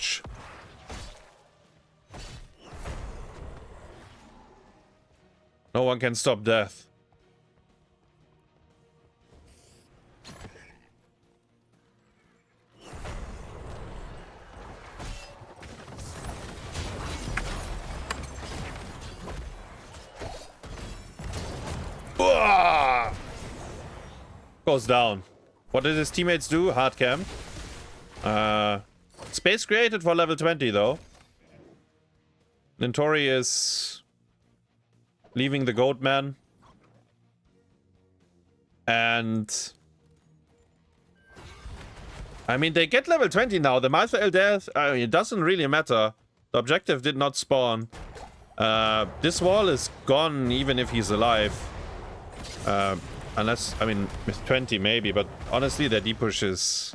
Speaker 1: No one can stop death. Goes down. What did his teammates do? Hard camp. Space created for level 20 though. Nintorii is leaving the goat man. And I mean, they get level 20 now. The Malthael death, it doesn't really matter. The objective did not spawn. This wall is gone even if he's alive. Unless, I mean, with 20 maybe, but honestly, their deep push is...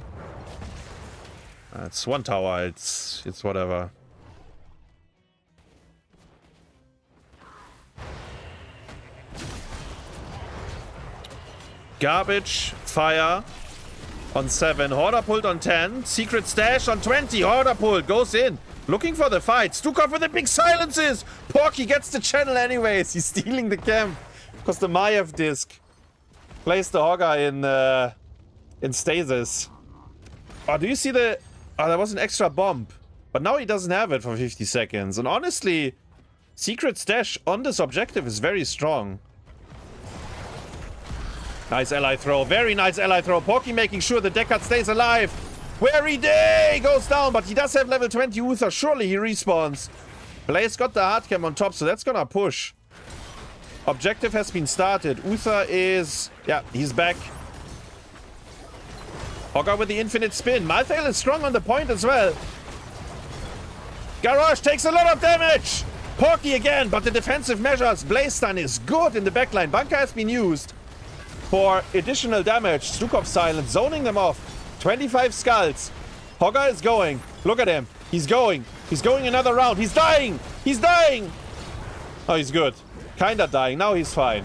Speaker 1: it's one tower, it's whatever. Garbage, fire on 7, Horder pulled on 10, secret stash on 20, Horder pulled, goes in, looking for the fight, Stukov with the big silences, Porky gets the channel anyways, he's stealing the camp, because the Maiev disc. Place the Hogger in stasis. Oh, do you see the... Oh, there was an extra bomb. But now he doesn't have it for 50 seconds. And honestly, secret stash on this objective is very strong. Nice ally throw. Very nice ally throw. Porky making sure the Deckard stays alive. WearyDay goes down, but he does have level 20 Uther. Surely he respawns. Blaze got the hardcam on top, so that's gonna push. Objective has been started. Uther is... Yeah, he's back. Hogger with the infinite spin. Malthael is strong on the point as well. Garrosh takes a lot of damage. Porky again, but the defensive measures. Blaze stun is good in the backline. Bunker has been used for additional damage. Stukov silent, zoning them off. 25 skulls. Hogger is going. Look at him. He's going. He's going another round. He's dying. He's dying. Oh, he's good. Kinda dying. Now he's fine.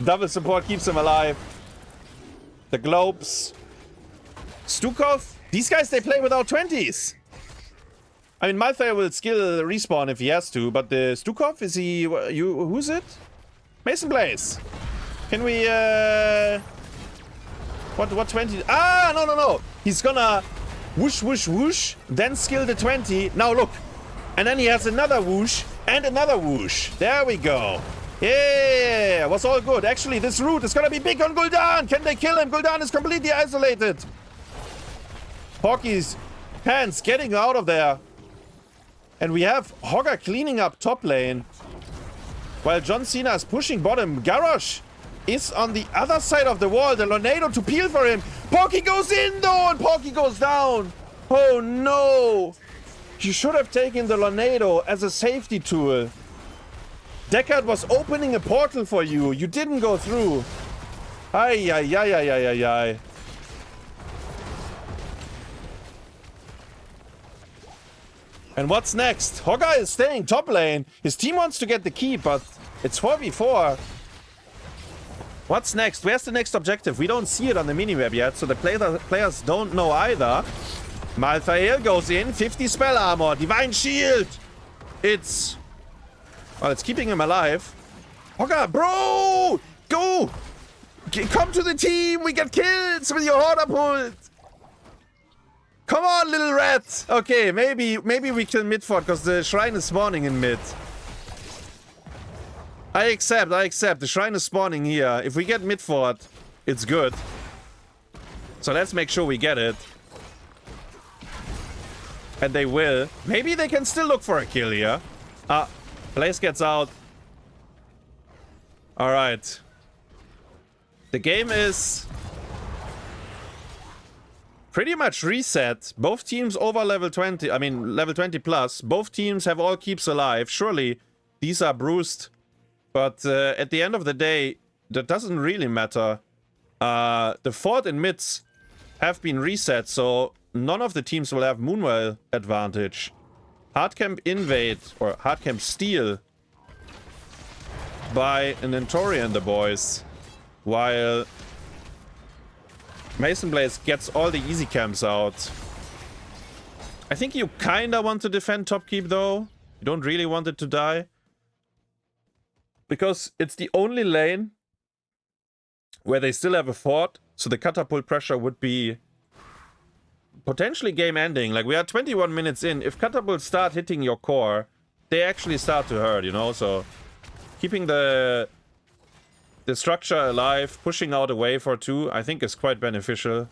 Speaker 1: Double support keeps him alive. The globes. Stukov. These guys, they play without 20s. I mean, Malthael will skill respawn if he has to, but the Stukov, is he... who's it? MasonBlaze. Can we... What 20? Ah, no. He's gonna whoosh, whoosh, whoosh, then skill the 20. Now look. And then he has another whoosh and another whoosh. There we go. Yeah, was all good. Actually, this route is gonna be big on Gul'dan. Can they kill him? Gul'dan is completely isolated. Porky's hands getting out of there. And we have Hogger cleaning up top lane. While John Cena is pushing bottom. Garrosh is on the other side of the wall. The Lornado to peel for him. Porky goes in though, and Porky goes down. Oh no. You should have taken the Lornado as a safety tool. Deckard was opening a portal for you. You didn't go through. Ay. And what's next? Hogger is staying top lane. His team wants to get the keep, but it's 4v4. What's next? Where's the next objective? We don't see it on the minimap yet, so the players don't know either. Malthael goes in, 50 spell armor, Divine Shield. It's... Well, it's keeping him alive. Hogger, bro! Go! Come to the team! We get kills with your Horder pulled! Come on, little rat! Okay, maybe we kill mid fort, because the shrine is spawning in mid. I accept. The shrine is spawning here. If we get mid-fort, it's good. So let's make sure we get it. And they will. Maybe they can still look for a kill here. Blaze gets out. Alright. The game is pretty much reset. Both teams over level 20. I mean, level 20 plus. Both teams have all keeps alive. Surely, these are bruised. But at the end of the day, that doesn't really matter. The fort and mids have been reset, so none of the teams will have Moonwell advantage. Hardcamp invade, or Hardcamp steal by Nintorii and the boys, while MasonBlaze gets all the easy camps out. I think you kinda want to defend top keep though. You don't really want it to die. Because it's the only lane where they still have a fort, so the catapult pressure would be potentially game ending. Like, we are 21 minutes in. If catapults start hitting your core, they actually start to hurt, you know? So keeping the structure alive, pushing out a wave or two, I think is quite beneficial.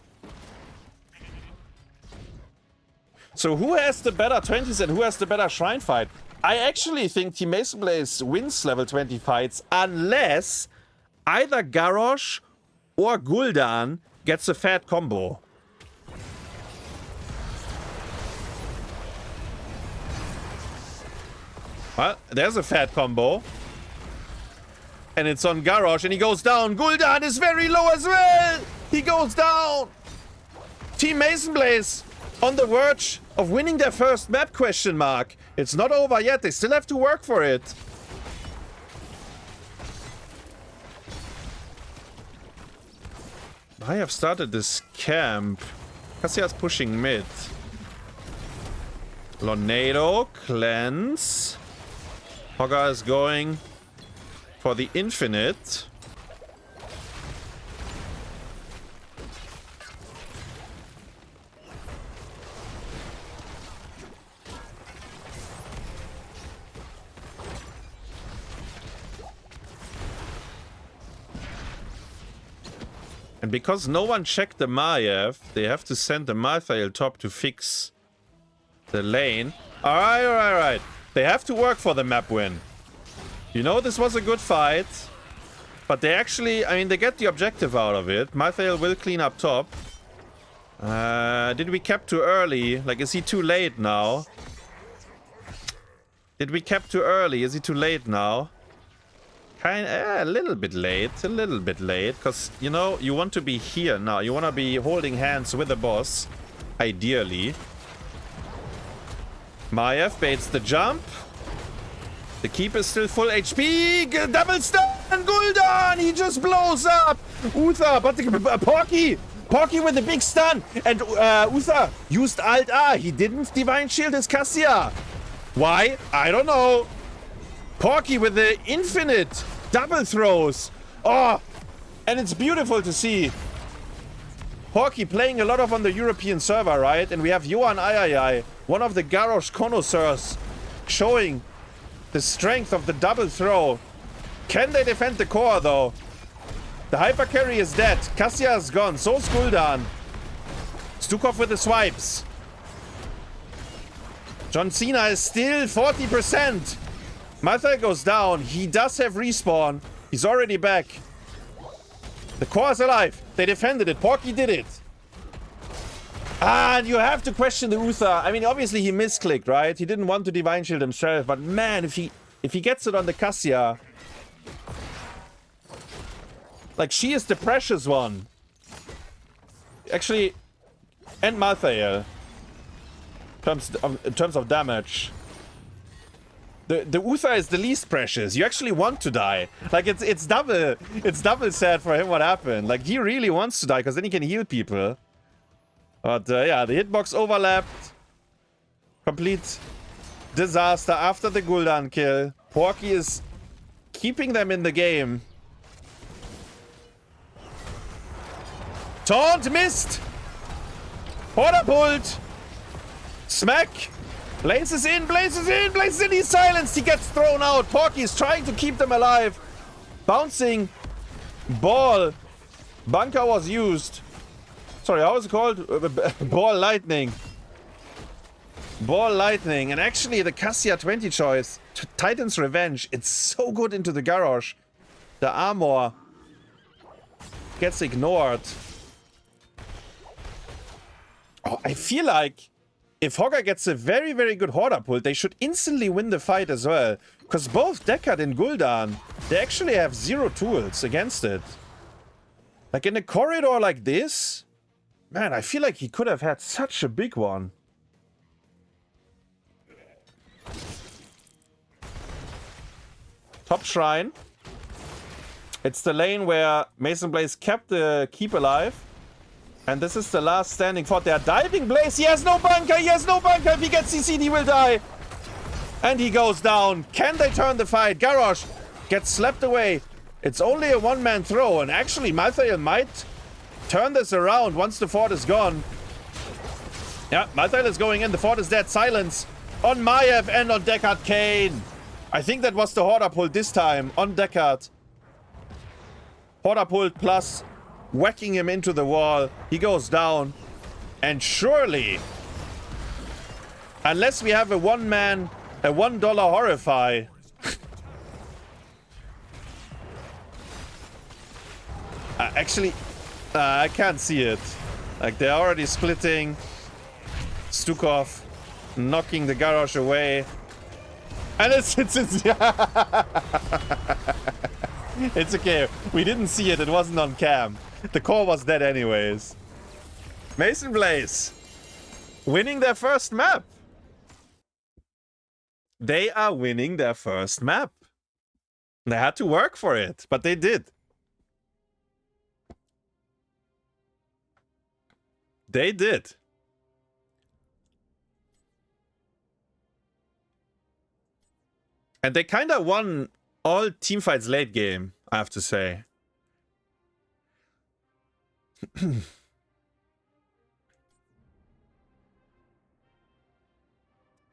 Speaker 1: So who has the better 20s and who has the better shrine fight? I actually think Team MasonBlaze wins level 20 fights unless either Garrosh or Gul'dan gets a fat combo. Well, there's a fat combo. And it's on Garrosh and he goes down. Gul'dan is very low as well. He goes down. Team MasonBlaze on the verge of winning their first map, question mark. It's not over yet. They still have to work for it. I have started this camp. Cassia's pushing mid. Lonado, cleanse. Hogger is going for the infinite. And because no one checked the Maiev, they have to send the Malthael top to fix the lane. Alright. They have to work for the map win. You know, this was a good fight. But they actually, I mean, they get the objective out of it. Malthael will clean up top. Did we cap too early? Like, is he too late now? Did we cap too early? Is he too late now? A little bit late, because, you know, you want to be here now. You want to be holding hands with the boss, ideally. Maiev baits the jump. The keep is still full HP. Double stun, Gul'dan, he just blows up. Uther, but the Porky with the big stun. And Uther used Alt A. He didn't Divine Shield his Cassia. Why? I don't know. Porky with the infinite double throws. Oh, and it's beautiful to see. Porky playing a lot of on the European server, right? And we have Johan Ayayay, one of the Garrosh connoisseurs, showing the strength of the double throw. Can they defend the core, though? The hyper carry is dead. Cassia is gone. So's Gul'dan. Stukov with the swipes. John Cena is still 40%. Malthael goes down. He does have respawn. He's already back. The core is alive. They defended it. Porky did it. And you have to question the Uther. I mean, obviously he misclicked, right? He didn't want to Divine Shield himself. But man, if he gets it on the Cassia, like, she is the precious one. Actually, and Malthael. In terms of damage. The Uther is the least precious. You actually want to die. Like, it's double sad for him what happened. Like, he really wants to die because then he can heal people. But yeah, the hitbox overlapped. Complete disaster after the Gul'dan kill. Porky is keeping them in the game. Taunt missed. Catapult. Smack. Blaze is in, Blaze is in, Blaze is in, he's silenced, he gets thrown out. Porky is trying to keep them alive. Bouncing ball. Bunker was used. Sorry, how was it called? Ball lightning. Ball lightning. And actually the Cassia 20 choice, Titan's Revenge, it's so good into the garage. The armor gets ignored. Oh, I feel like if Hogger gets a very, very good Horda pull, they should instantly win the fight as well. Because both Deckard and Gul'dan, they actually have 0 tools against it. Like in a corridor like this, man, I feel like he could have had such a big one. Top Shrine. It's the lane where MasonBlaze kept the keep alive. And this is the last standing fort. They are diving Blaze. He has no bunker. He has no bunker. If he gets CC'd, he will die. And he goes down. Can they turn the fight? Garrosh gets slapped away. It's only a one-man throw. And actually, Malthael might turn this around once the fort is gone. Yeah, Malthael is going in. The fort is dead. Silence on Maiev and on Deckard Cain. I think that was the Horda pull this time on Deckard. Horda pulled plus whacking him into the wall. He goes down. And surely, unless we have a one-man, a $1 Horrify. Actually, I can't see it. Like, they're already splitting. Stukov knocking the garage away. And it's it's okay. We didn't see it. It wasn't on cam. The core was dead anyways. MasonBlaze winning their first map. They are winning their first map. They had to work for it, but they did. They did. And they kind of won all teamfights late game, I have to say.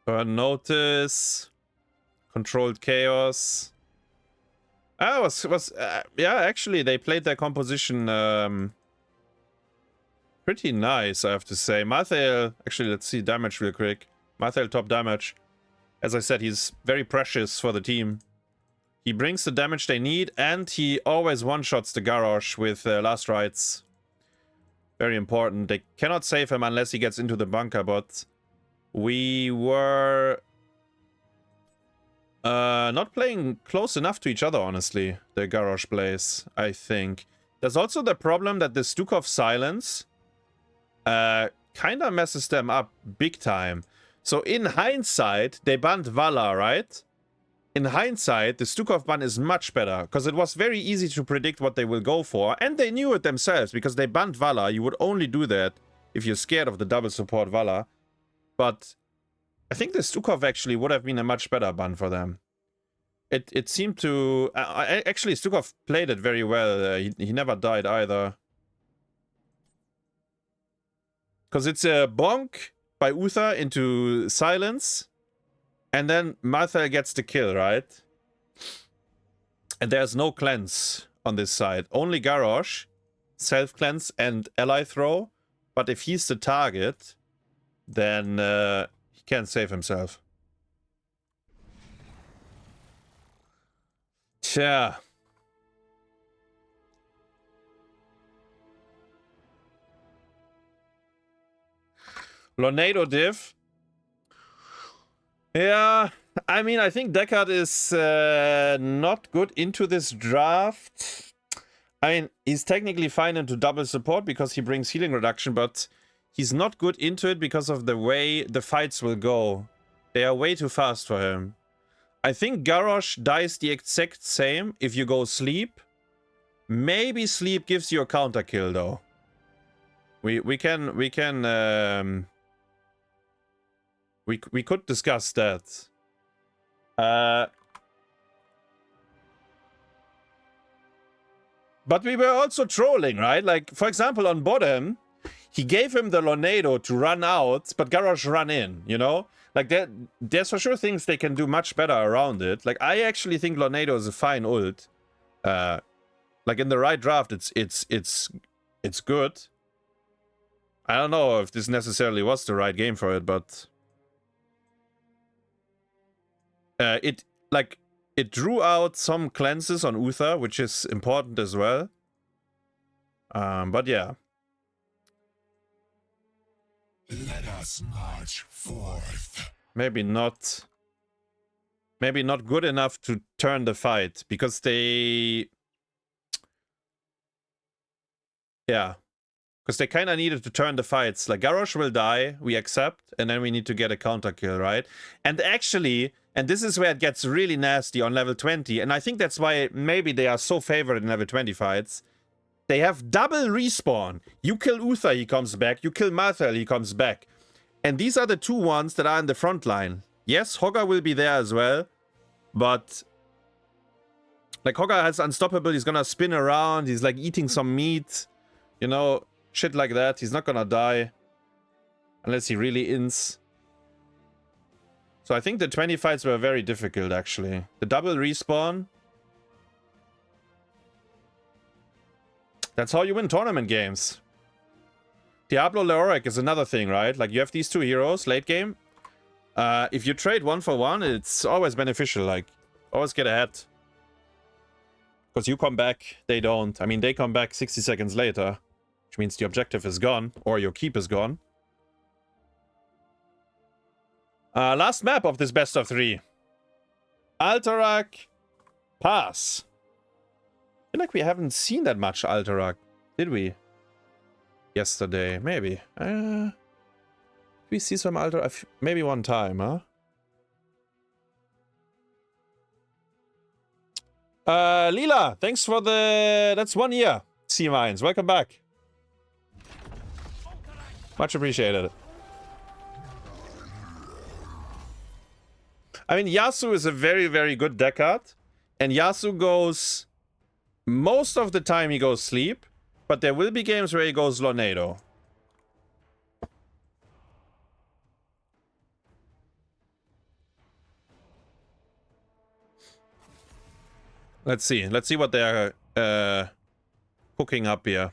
Speaker 1: Burn Notice. Controlled Chaos. Yeah, actually, they played their composition pretty nice, I have to say. Malthael, actually, let's see damage real quick. Malthael top damage. As I said, he's very precious for the team. He brings the damage they need, and he always one-shots the garage with last rites. Very important. They cannot save him unless he gets into the bunker, but we were not playing close enough to each other, honestly, the garage Blaze, I think. There's also the problem that the Stukov silence kind of messes them up big time. So in hindsight, they banned Vala, right? In hindsight, the Stukov ban is much better, because it was very easy to predict what they will go for, and they knew it themselves, because they banned Vala. You would only do that if you're scared of the double support Vala. But I think the Stukov actually would have been a much better ban for them. It seemed to... actually, Stukov played it very well. He never died either. Because it's a bonk by Uther into silence. And then Malthael gets the kill, right? And there's no cleanse on this side. Only Garrosh, self-cleanse and ally throw. But if he's the target, then he can't save himself. Tja. Lornado div. Yeah, I mean, I think Deckard is not good into this draft. I mean, he's technically fine into double support because he brings healing reduction, but he's not good into it because of the way the fights will go. They are way too fast for him. I think Garrosh dies the exact same if you go sleep. Maybe sleep gives you a counter kill though. We could discuss that. But we were also trolling, right? Like, for example, on bottom, he gave him the Lornado to run out, but Garrosh run in, you know? Like, there's for sure things they can do much better around it. Like, I actually think Lornado is a fine ult. Like, in the right draft, it's good. I don't know if this necessarily was the right game for it, but... it drew out some cleanses on Uther, which is important as well. But yeah.
Speaker 3: Let us march forth.
Speaker 1: Maybe not good enough to turn the fight, because they... Yeah. Because they kind of needed to turn the fights. Like, Garrosh will die, we accept, and then we need to get a counter kill, right? And actually, and this is where it gets really nasty on level 20, and I think that's why maybe they are so favored in level 20 fights. They have double respawn. You kill Uther, he comes back. You kill Malthael, he comes back. And these are the two ones that are in the front line. Yes, Hogger will be there as well, but... Like, Hogger has Unstoppable, he's gonna spin around, he's like eating some meat, you know, shit like that. He's not gonna die. Unless he really ins. So I think the 20 fights were very difficult, actually. The double respawn. That's how you win tournament games. Diablo Leoric is another thing, right? Like, you have these two heroes, late game. If you trade 1 for 1, it's always beneficial. Like, always get ahead. Because you come back, they don't. I mean, they come back 60 seconds later. Which means the objective is gone, or your keep is gone. Last map of this best of 3. Alterac Pass. I feel like we haven't seen that much Alterac, did we? Yesterday, maybe. We see some Alterac, maybe one time, huh? Lila, thanks for the... That's 1 year. Sea Mines, welcome back. Much appreciated. I mean, Yasu is a very, very good deck card. And Yasu goes... Most of the time he goes sleep. But there will be games where he goes Lornado. Let's see. Let's see what they're cooking up here.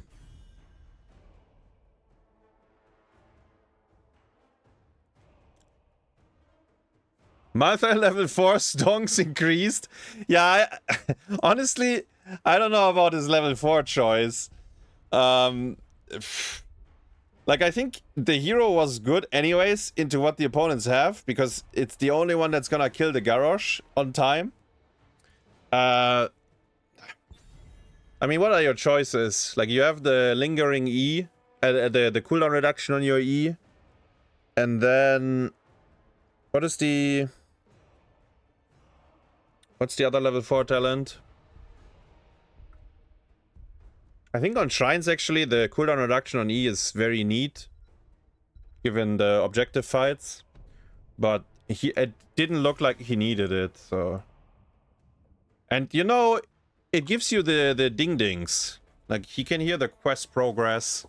Speaker 1: Malthael level 4 stonks increased. Yeah, honestly, I don't know about his level 4 choice. Like, I think the hero was good anyways into what the opponents have, because it's the only one that's gonna kill the Garrosh on time. I mean, what are your choices? Like, you have the lingering E, the cooldown reduction on your E, and then what is the... What's the other level 4 talent? I think on Shrines, actually, the cooldown reduction on E is very neat, given the objective fights. But it didn't look like he needed it, so... And, you know, it gives you the ding-dings. Like, he can hear the quest progress.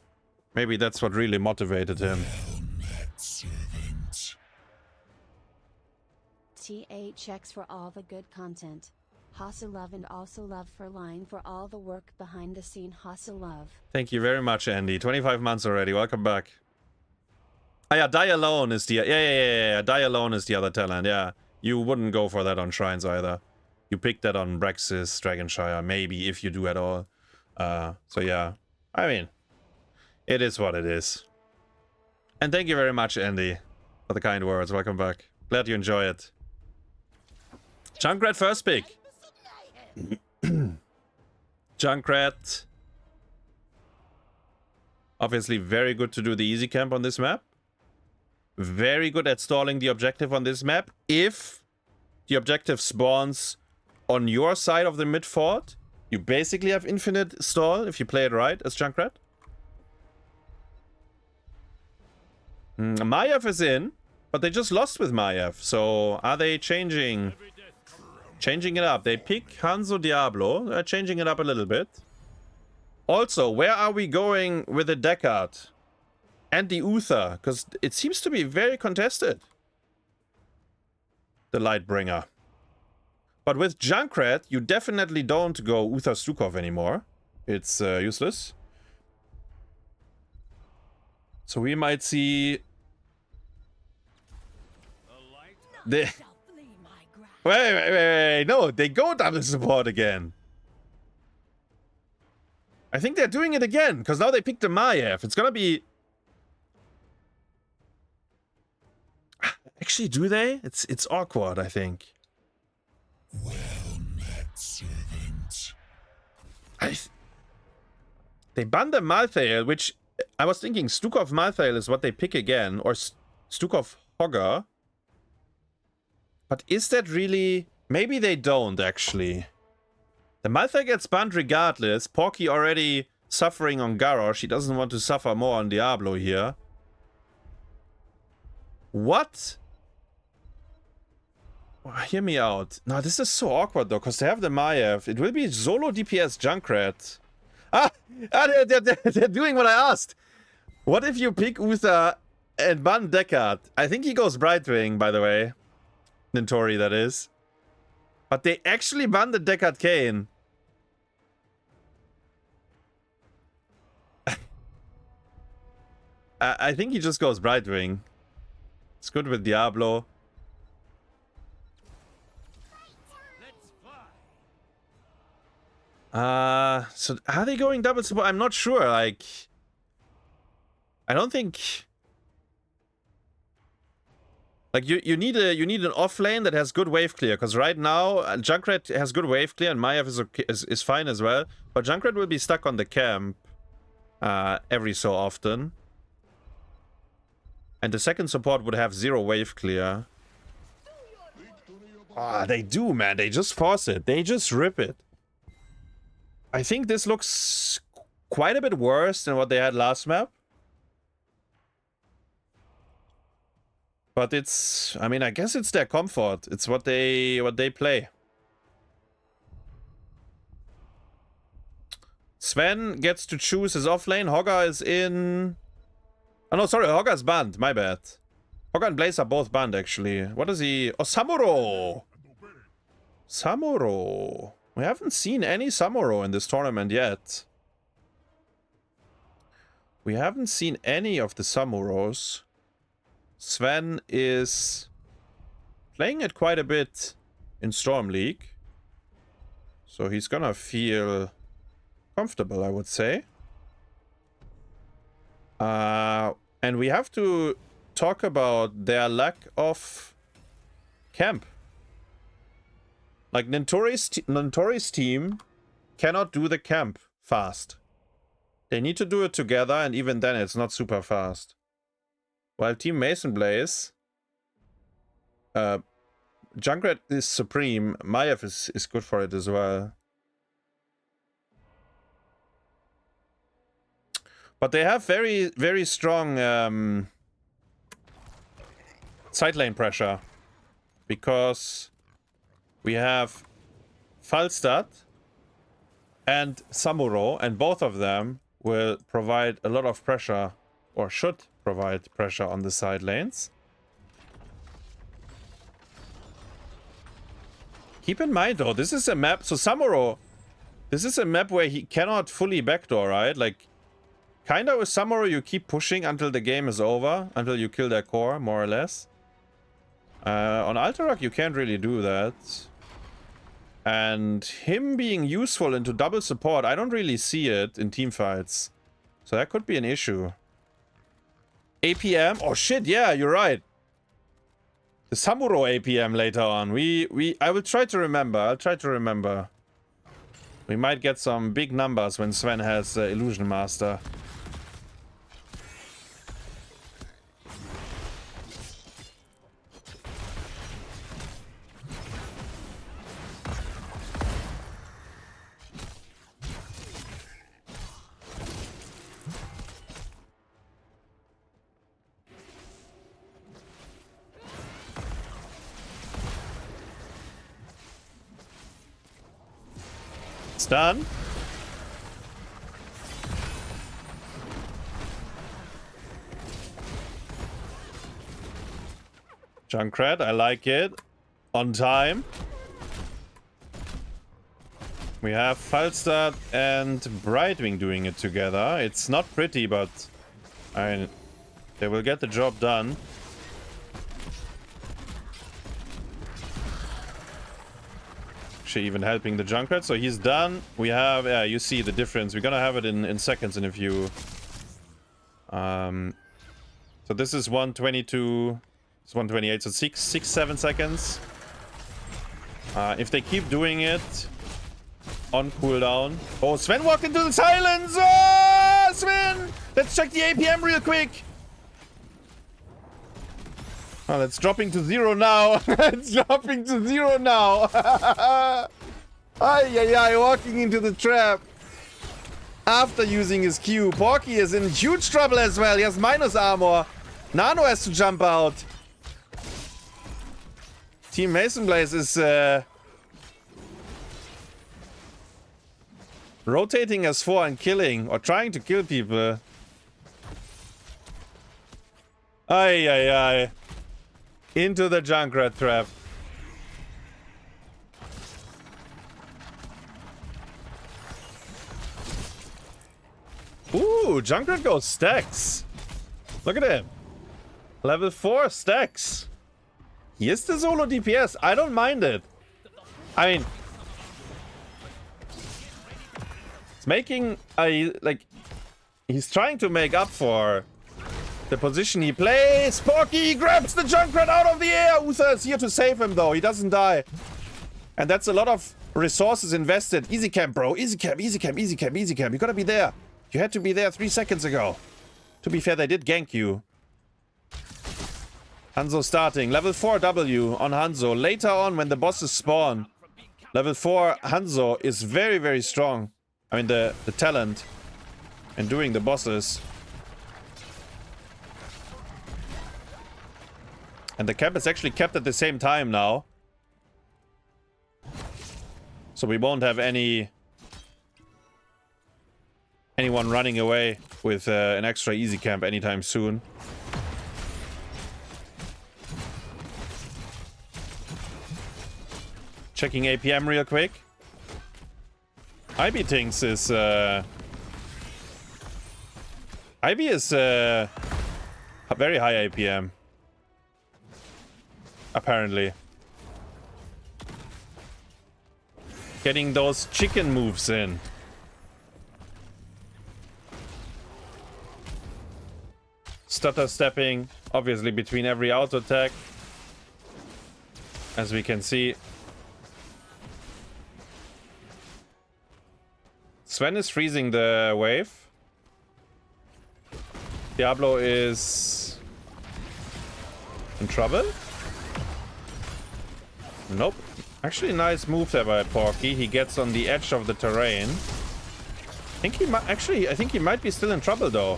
Speaker 1: Maybe that's what really motivated him.
Speaker 2: THX for all the good content. Hasu love, and also love for line for all the work behind the scene. Hasu love.
Speaker 1: Thank you very much, Andy. 25 months already. Welcome back. Ah, yeah, Die Alone is the... Yeah. Die Alone is the other talent, yeah. You wouldn't go for that on Shrines either. You picked that on Brexis, Dragonshire, maybe, if you do at all. So yeah. I mean, it is what it is. And thank you very much, Andy, for the kind words. Welcome back. Glad you enjoy it. Junkrat first pick. Junkrat. Obviously very good to do the easy camp on this map. Very good at stalling the objective on this map. If the objective spawns on your side of the mid fort, you basically have infinite stall if you play it right as Junkrat. Maiev is in, but they just lost with Maiev. So are they changing it up? They pick Hanzo Diablo. They're changing it up a little bit. Also, where are we going with the deck art? and the Uther, because it seems to be very contested. The Lightbringer. But with Junkrat, you definitely don't go Uther Stukov anymore. It's useless. So we might see... Wait. No, they go double support again. I think they're doing it again, because now they picked the Maiev. It's gonna be... Actually, do they? It's awkward, I think.
Speaker 3: Well met, servant.
Speaker 1: They banned the Malthael, which I was thinking Stukov Malthael is what they pick again, or Stukov Hogger. But is that really... Maybe they don't, actually. The Malthael gets banned regardless. Porky already suffering on Garrosh. He doesn't want to suffer more on Diablo here. What? Hear me out. No, this is so awkward though, because they have the Maiev. It will be solo DPS Junkrat. They're doing what I asked. What if you pick Uther and ban Deckard? I think he goes Brightwing, by the way. Nintorii, that is. But they actually ban the Deckard Cain. I think he just goes Brightwing. It's good with Diablo. So are they going double support? I'm not sure. Like, I don't think. Like you need an off lane that has good wave clear, because right now Junkrat has good wave clear and Maiev is okay, is fine as well. But Junkrat will be stuck on the camp every so often. And the second support would have 0 wave clear. They do, man. They just force it. They just rip it. I think this looks quite a bit worse than what they had last map. But it's... I mean, I guess it's their comfort. It's what they play. Sven gets to choose his offlane. Hogger is in... Oh, no, sorry. Hogger's banned. My bad. Hogger and Blaze are both banned, actually. What is he? Oh, Samuro! Samuro. We haven't seen any Samuro in this tournament yet. We haven't seen any of the Samuros. Sven is playing it quite a bit in Storm League. So he's gonna feel comfortable, I would say. And we have to talk about their lack of camp. Like, Nintorii's team cannot do the camp fast. They need to do it together, and even then it's not super fast. While Team MasonBlaze, Junkrat is supreme. Maiev is good for it as well. But they have very, very strong side lane pressure. Because we have Falstad and Samuro, and both of them will provide a lot of pressure, or should provide pressure on the side lanes. Keep in mind though, this is a map, so Samuro, this is a map where he cannot fully backdoor, right? Like, kinda with Samuro you keep pushing until the game is over, until you kill their core, more or less. On Alterac you can't really do that. And him being useful into double support, I don't really see it in teamfights. So that could be an issue. APM? Oh shit, yeah, you're right. The Samuro APM later on. I will try to remember. I'll try to remember. We might get some big numbers when Sven has Illusion Master. Done. Junkrat, I like it. On time. We have Falstad and Brightwing doing it together. It's not pretty, but they will get the job done. Actually, even helping the Junkrat, so he's done. We have, yeah, you see the difference. We're gonna have it in seconds in a few. So this is 122. It's 128, so 7 seconds. If they keep doing it on cooldown. Oh, Sven walked into the silence! Oh, Sven! Let's check the APM real quick. Oh, it's dropping to 0 now. It's dropping to 0 now. Ay, walking into the trap. After using his Q. Porky is in huge trouble as well. He has minus armor. Nano has to jump out. Team MasonBlaze is rotating S4 and killing, or trying to kill people. Ay. Into the Junkrat trap. Ooh, Junkrat goes stacks. Look at him. Level 4 stacks. He is the solo DPS. I don't mind it. I mean, it's making he's trying to make up for the position he plays. Porky grabs the Junkrat out of the air. Uther is here to save him though. He doesn't die. And that's a lot of resources invested. Easy camp, bro. Easy camp. You gotta be there. You had to be there 3 seconds ago. To be fair, they did gank you. Hanzo starting. Level 4 W on Hanzo. Later on, when the bosses spawn, level 4 Hanzo is very, very strong. I mean, the talent and doing the bosses. And the camp is actually kept at the same time now. So we won't have anyone running away with an extra easy camp anytime soon. Checking APM real quick. ibtingz is IB is a very high APM. Apparently. Getting those chicken moves in. Stutter stepping, obviously, between every auto attack. As we can see. Sven is freezing the wave. Diablo is in trouble. Nope. Actually, nice move there by Porky. He gets on the edge of the terrain. I think he might actually. I think he might be still in trouble though.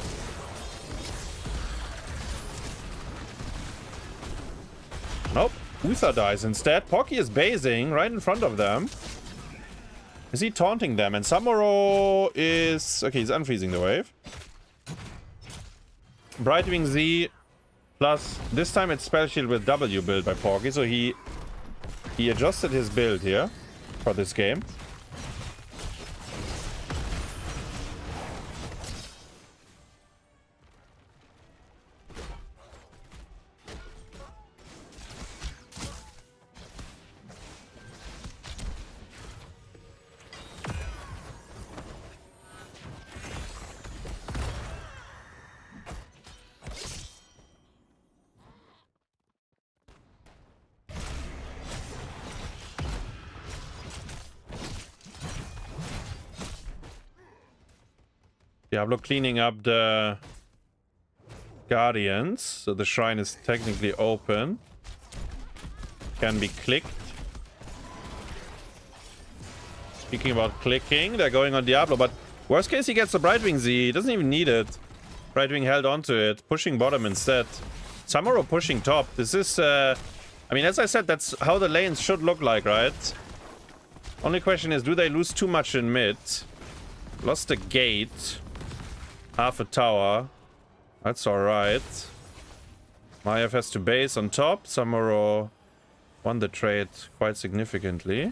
Speaker 1: Nope. Uther dies instead. Porky is basing right in front of them. Is he taunting them? And Samuro is... Okay, he's unfreezing the wave. Brightwing Z plus... This time it's Spell Shield with W build by Porky. So he adjusted his build here for this game. Diablo cleaning up the Guardians, so the shrine is technically open. Can be clicked. Speaking about clicking, they're going on Diablo, but worst case he gets the Brightwing Z. He doesn't even need it. Brightwing held onto it, pushing bottom instead. Samuro pushing top. This is, I mean, as I said, that's how the lanes should look like, right? Only question is, do they lose too much in mid? Lost a gate. Half a tower. That's alright. Maiev has to base on top. Samuro won the trade quite significantly.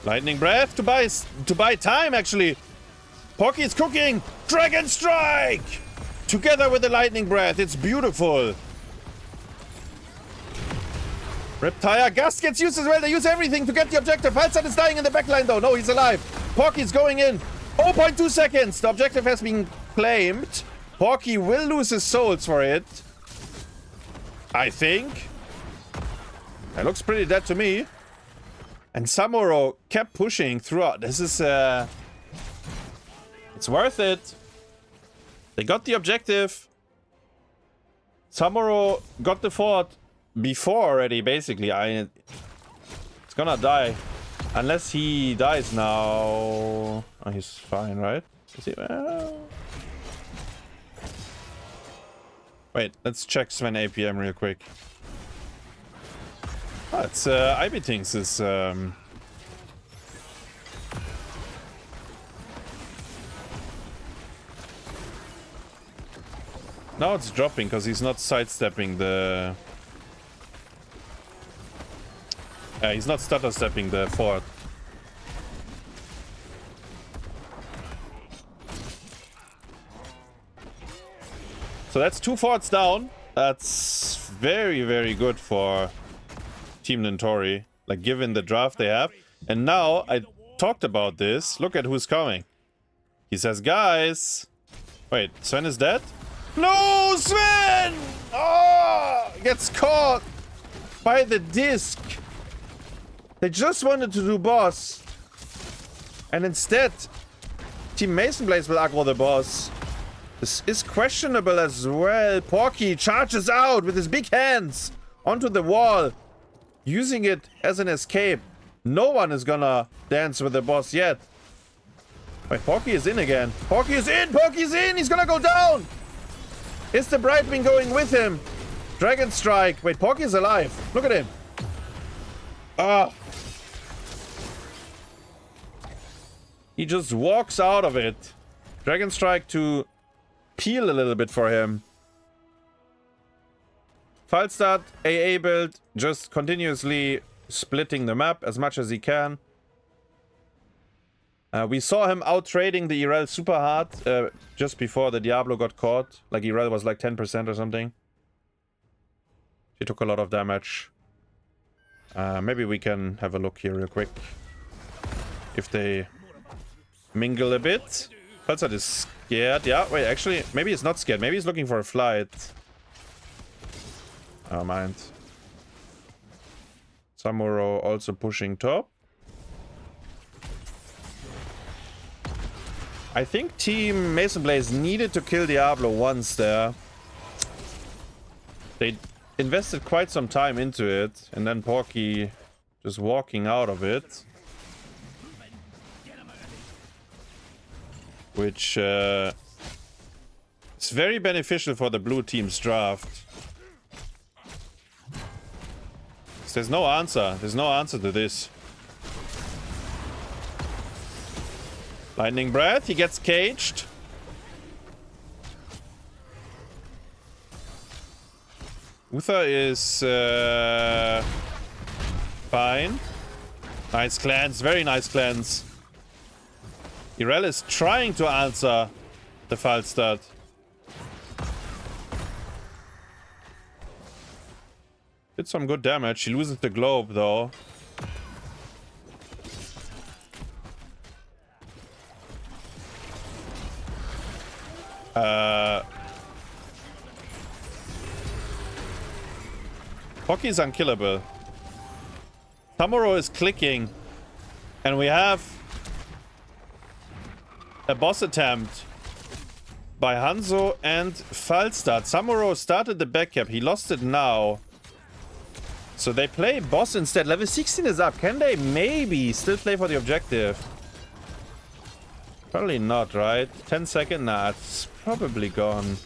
Speaker 1: Lightning Breath to buy time, actually. Porky is cooking. Dragon Strike! Together with the Lightning Breath. It's beautiful. Reptile Gust gets used as well. They use everything to get the objective. Halsad is dying in the backline, though. No, he's alive. Porky's going in. 0.2 seconds. The objective has been claimed. Porky will lose his souls for it. I think. It looks pretty dead to me. And Samuro kept pushing throughout. This is, it's worth it. They got the objective. Samuro got the fort before already, basically. It's gonna die. Unless he dies now. Oh, he's fine, right? Is he? Wait, let's check Sven APM real quick. Oh, it's ibtingz is now it's dropping because he's not sidestepping the he's not stutter stepping the fort. So that's 2 forts down. That's very, very good for Team Nintorii, like given the draft they have. And now I talked about this. Look at who's coming. He says, guys. Wait, Sven is dead? No, Sven! Oh, gets caught by the disc. They just wanted to do boss. And instead, Team MasonBlaze will aggro the boss. This is questionable as well. Porky charges out with his big hands onto the wall, using it as an escape. No one is gonna dance with the boss yet. Wait, Porky is in again. Porky is in! Porky's in! He's gonna go down! Is the Brightwing going with him? Dragon Strike. Wait, Porky is alive. Look at him. Ah. He just walks out of it. Dragon Strike to peel a little bit for him. Falstad, AA build, just continuously splitting the map as much as he can. We saw him out trading the Irel super hard just before the Diablo got caught. Like Irel was like 10% or something. He took a lot of damage. Maybe we can have a look here real quick. If they mingle a bit. Falstad is scared. Yeah, wait, actually, maybe he's not scared. Maybe he's looking for a flight. Oh, mind. Samuro also pushing top. I think Team MasonBlaze needed to kill Diablo once there. They invested quite some time into it, and then Porky just walking out of it. Which is very beneficial for the blue team's draft. There's no answer. There's no answer to this. Lightning Breath. He gets caged. Uther is fine. Nice cleanse. Very nice cleanse. Irel is trying to answer the Falstad. Did some good damage. She loses the globe though. Porky is unkillable. Samuro is clicking. And we have a boss attempt by Hanzo and Falstad. Samuro started the back cap. He lost it now. So they play boss instead. Level 16 is up. Can they maybe still play for the objective? Probably not, right? 10 seconds? Nah, it's probably gone.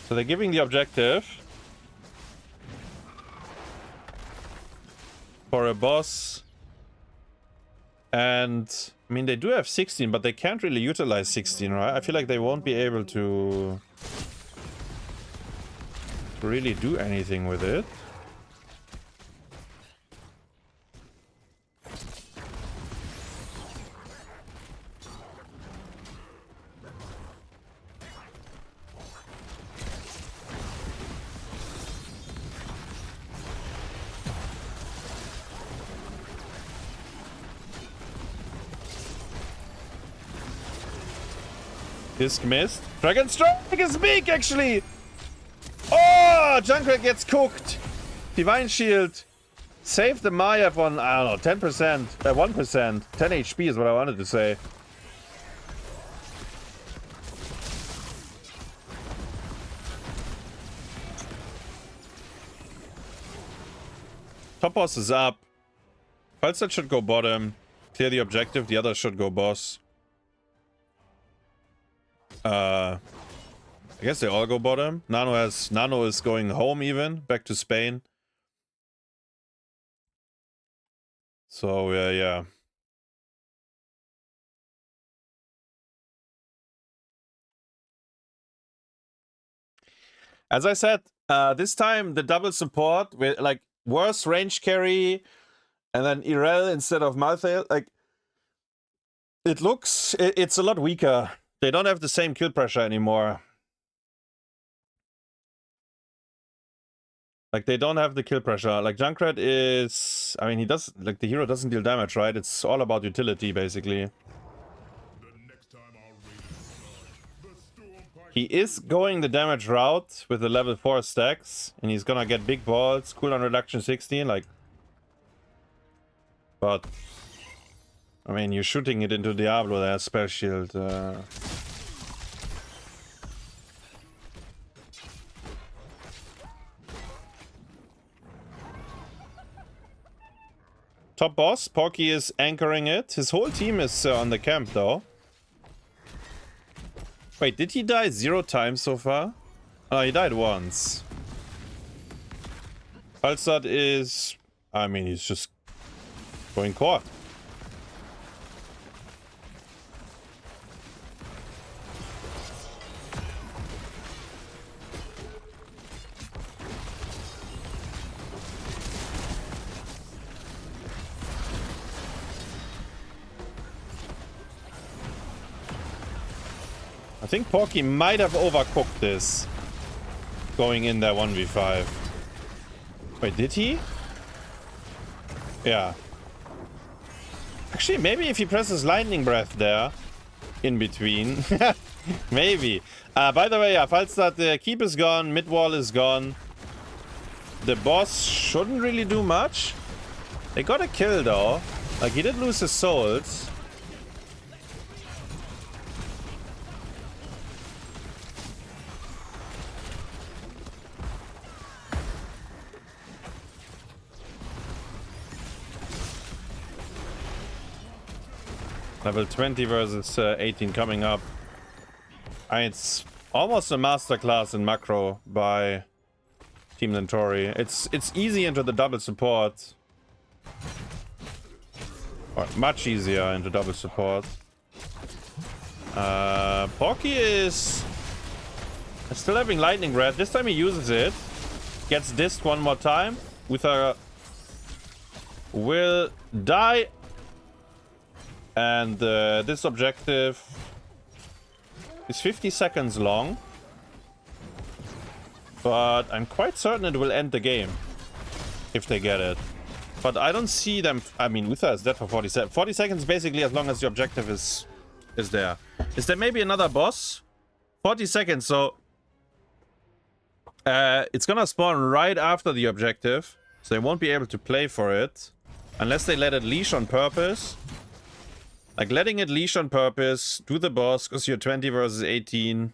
Speaker 1: So they're giving the objective for a boss. And I mean, they do have 16, but they can't really utilize 16, right? I feel like they won't be able to really do anything with it. Disc missed. Dragon Strike is big, actually! Oh! Junkrat gets cooked! Divine Shield. Save the Maya on, I don't know, 10%. 1%. 10 HP is what I wanted to say. Top boss is up. Falstad should go bottom. Clear the objective. The others should go boss. I guess they all go bottom. Nano is going home even, back to Spain. So yeah. As I said, this time the double support with like worse range carry and then Irel instead of Malthael, like it's a lot weaker. They don't have the same kill pressure anymore. Like, they don't have the kill pressure. Like, Junkrat is... I mean, he does... Like, the hero doesn't deal damage, right? It's all about utility, basically. He is going the damage route with the level 4 stacks. And he's gonna get big balls. Cooldown reduction 16, like... But... I mean, you're shooting it into Diablo, there's spell shield. Top boss, Porky is anchoring it. His whole team is on the camp, though. Wait, did he die 0 times so far? Oh, he died once. Falstad is... I mean, he's just going core. I think Porky might have overcooked this. Going in there 1v5. Wait, did he? Yeah. Actually, maybe if he presses Lightning Breath there. In between. Maybe. By the way, yeah, Falstad, the keep is gone. Mid wall is gone. The boss shouldn't really do much. They got a kill though. Like, he did lose his souls. Level 20 versus 18 coming up. It's almost a masterclass in macro by Team Nintorii. It's easy into the double support. Or much easier into double support. Porky is still having Lightning Red. This time he uses it. Gets dissed one more time. Uther will die. And this objective is 50 seconds long. But I'm quite certain it will end the game. If they get it. But I don't see them... I mean, Uther is dead for 40 seconds. 40 seconds basically as long as the objective is there. Is there maybe another boss? 40 seconds, so... it's gonna spawn right after the objective. So they won't be able to play for it. Unless they let it leash on purpose. Like, letting it leash on purpose, do the boss, because you're 20 versus 18.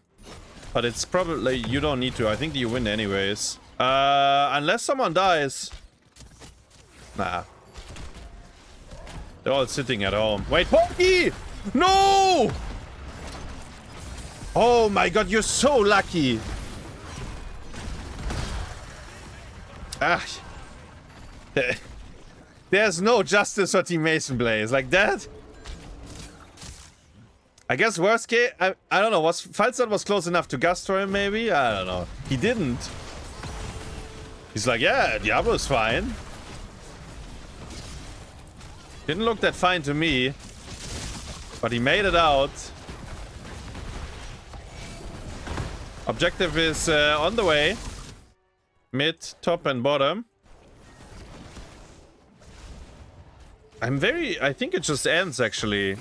Speaker 1: But it's probably... You don't need to. I think you win anyways. Unless someone dies. Nah. They're all sitting at home. Wait, Porky! No! Oh my god, you're so lucky. Ah. There's no justice for Team MasonBlaze. Like that? I guess worst case... I don't know. Falstad was close enough to Gust for him, maybe? I don't know. He didn't. He's like, yeah, Diablo's fine. Didn't look that fine to me. But he made it out. Objective is on the way. Mid, top, and bottom. I think it just ends, actually.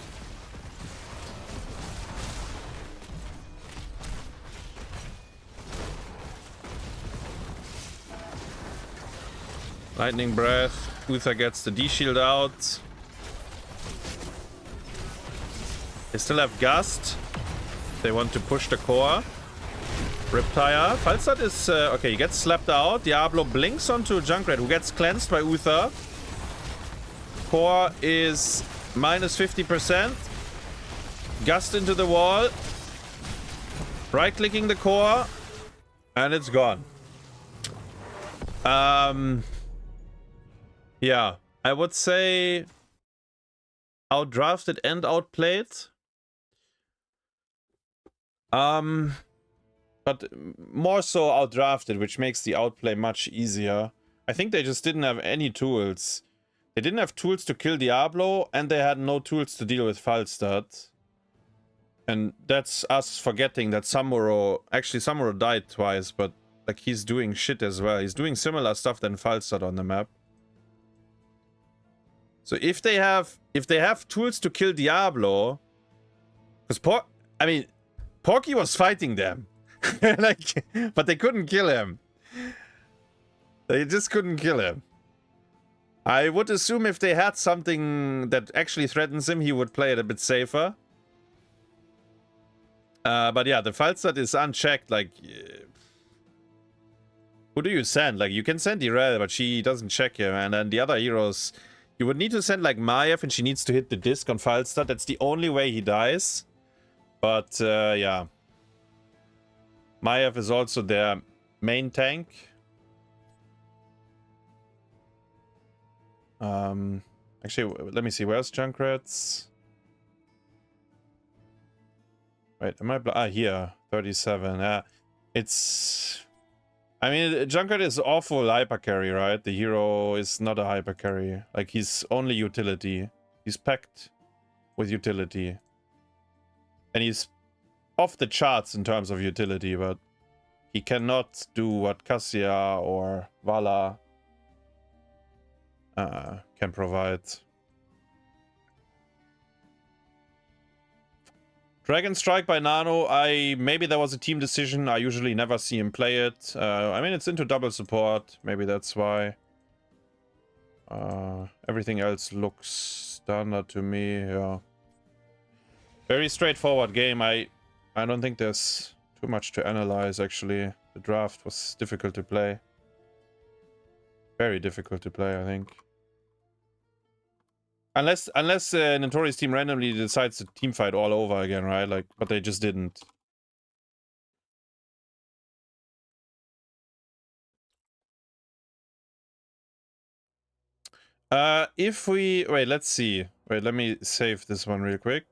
Speaker 1: Lightning Breath. Uther gets the D-Shield out. They still have Gust. They want to push the core. Riptire. Falstad is... okay, he gets slapped out. Diablo blinks onto Junkrat, who gets cleansed by Uther. Core is minus 50%. Gust into the wall. Right-clicking the core. And it's gone. Yeah. I would say... outdrafted and outplayed. But more so outdrafted, which makes the outplay much easier. I think they just didn't have any tools. They didn't have tools to kill Diablo, and they had no tools to deal with Falstad. And that's us forgetting that Samuro... Actually, Samuro died twice, but like he's doing shit as well. He's doing similar stuff than Falstad on the map. So if they have tools to kill Diablo... Because Porky was fighting them. Like, but they couldn't kill him. They just couldn't kill him. I would assume if they had something that actually threatens him, he would play it a bit safer. But yeah, the Falstad is unchecked. Like, who do you send? Like, you can send Irel, but she doesn't check him. And then the other heroes, you would need to send like Maiev, and she needs to hit the disc on Falstad. That's the only way he dies. But yeah. Maiev is also their main tank. Actually, let me see. Where's Junkrat's? Wait, am I... here. 37. It's... I mean, Junkrat is awful hyper carry, right? The hero is not a hyper carry. Like, he's only utility. He's packed with utility. And he's off the charts in terms of utility, but he cannot do what Cassia or Vala can provide. Dragon Strike by Nano. Maybe there was a team decision. I usually never see him play it. I mean, it's into double support. Maybe that's why. Everything else looks standard to me. Yeah. Very straightforward game. I don't think there's too much to analyze, actually. The draft was difficult to play. Very difficult to play, I think. Unless Nintorii's team randomly decides to teamfight all over again, right? Like, but they just didn't. If we... Wait, let's see. Wait, let me save this one real quick.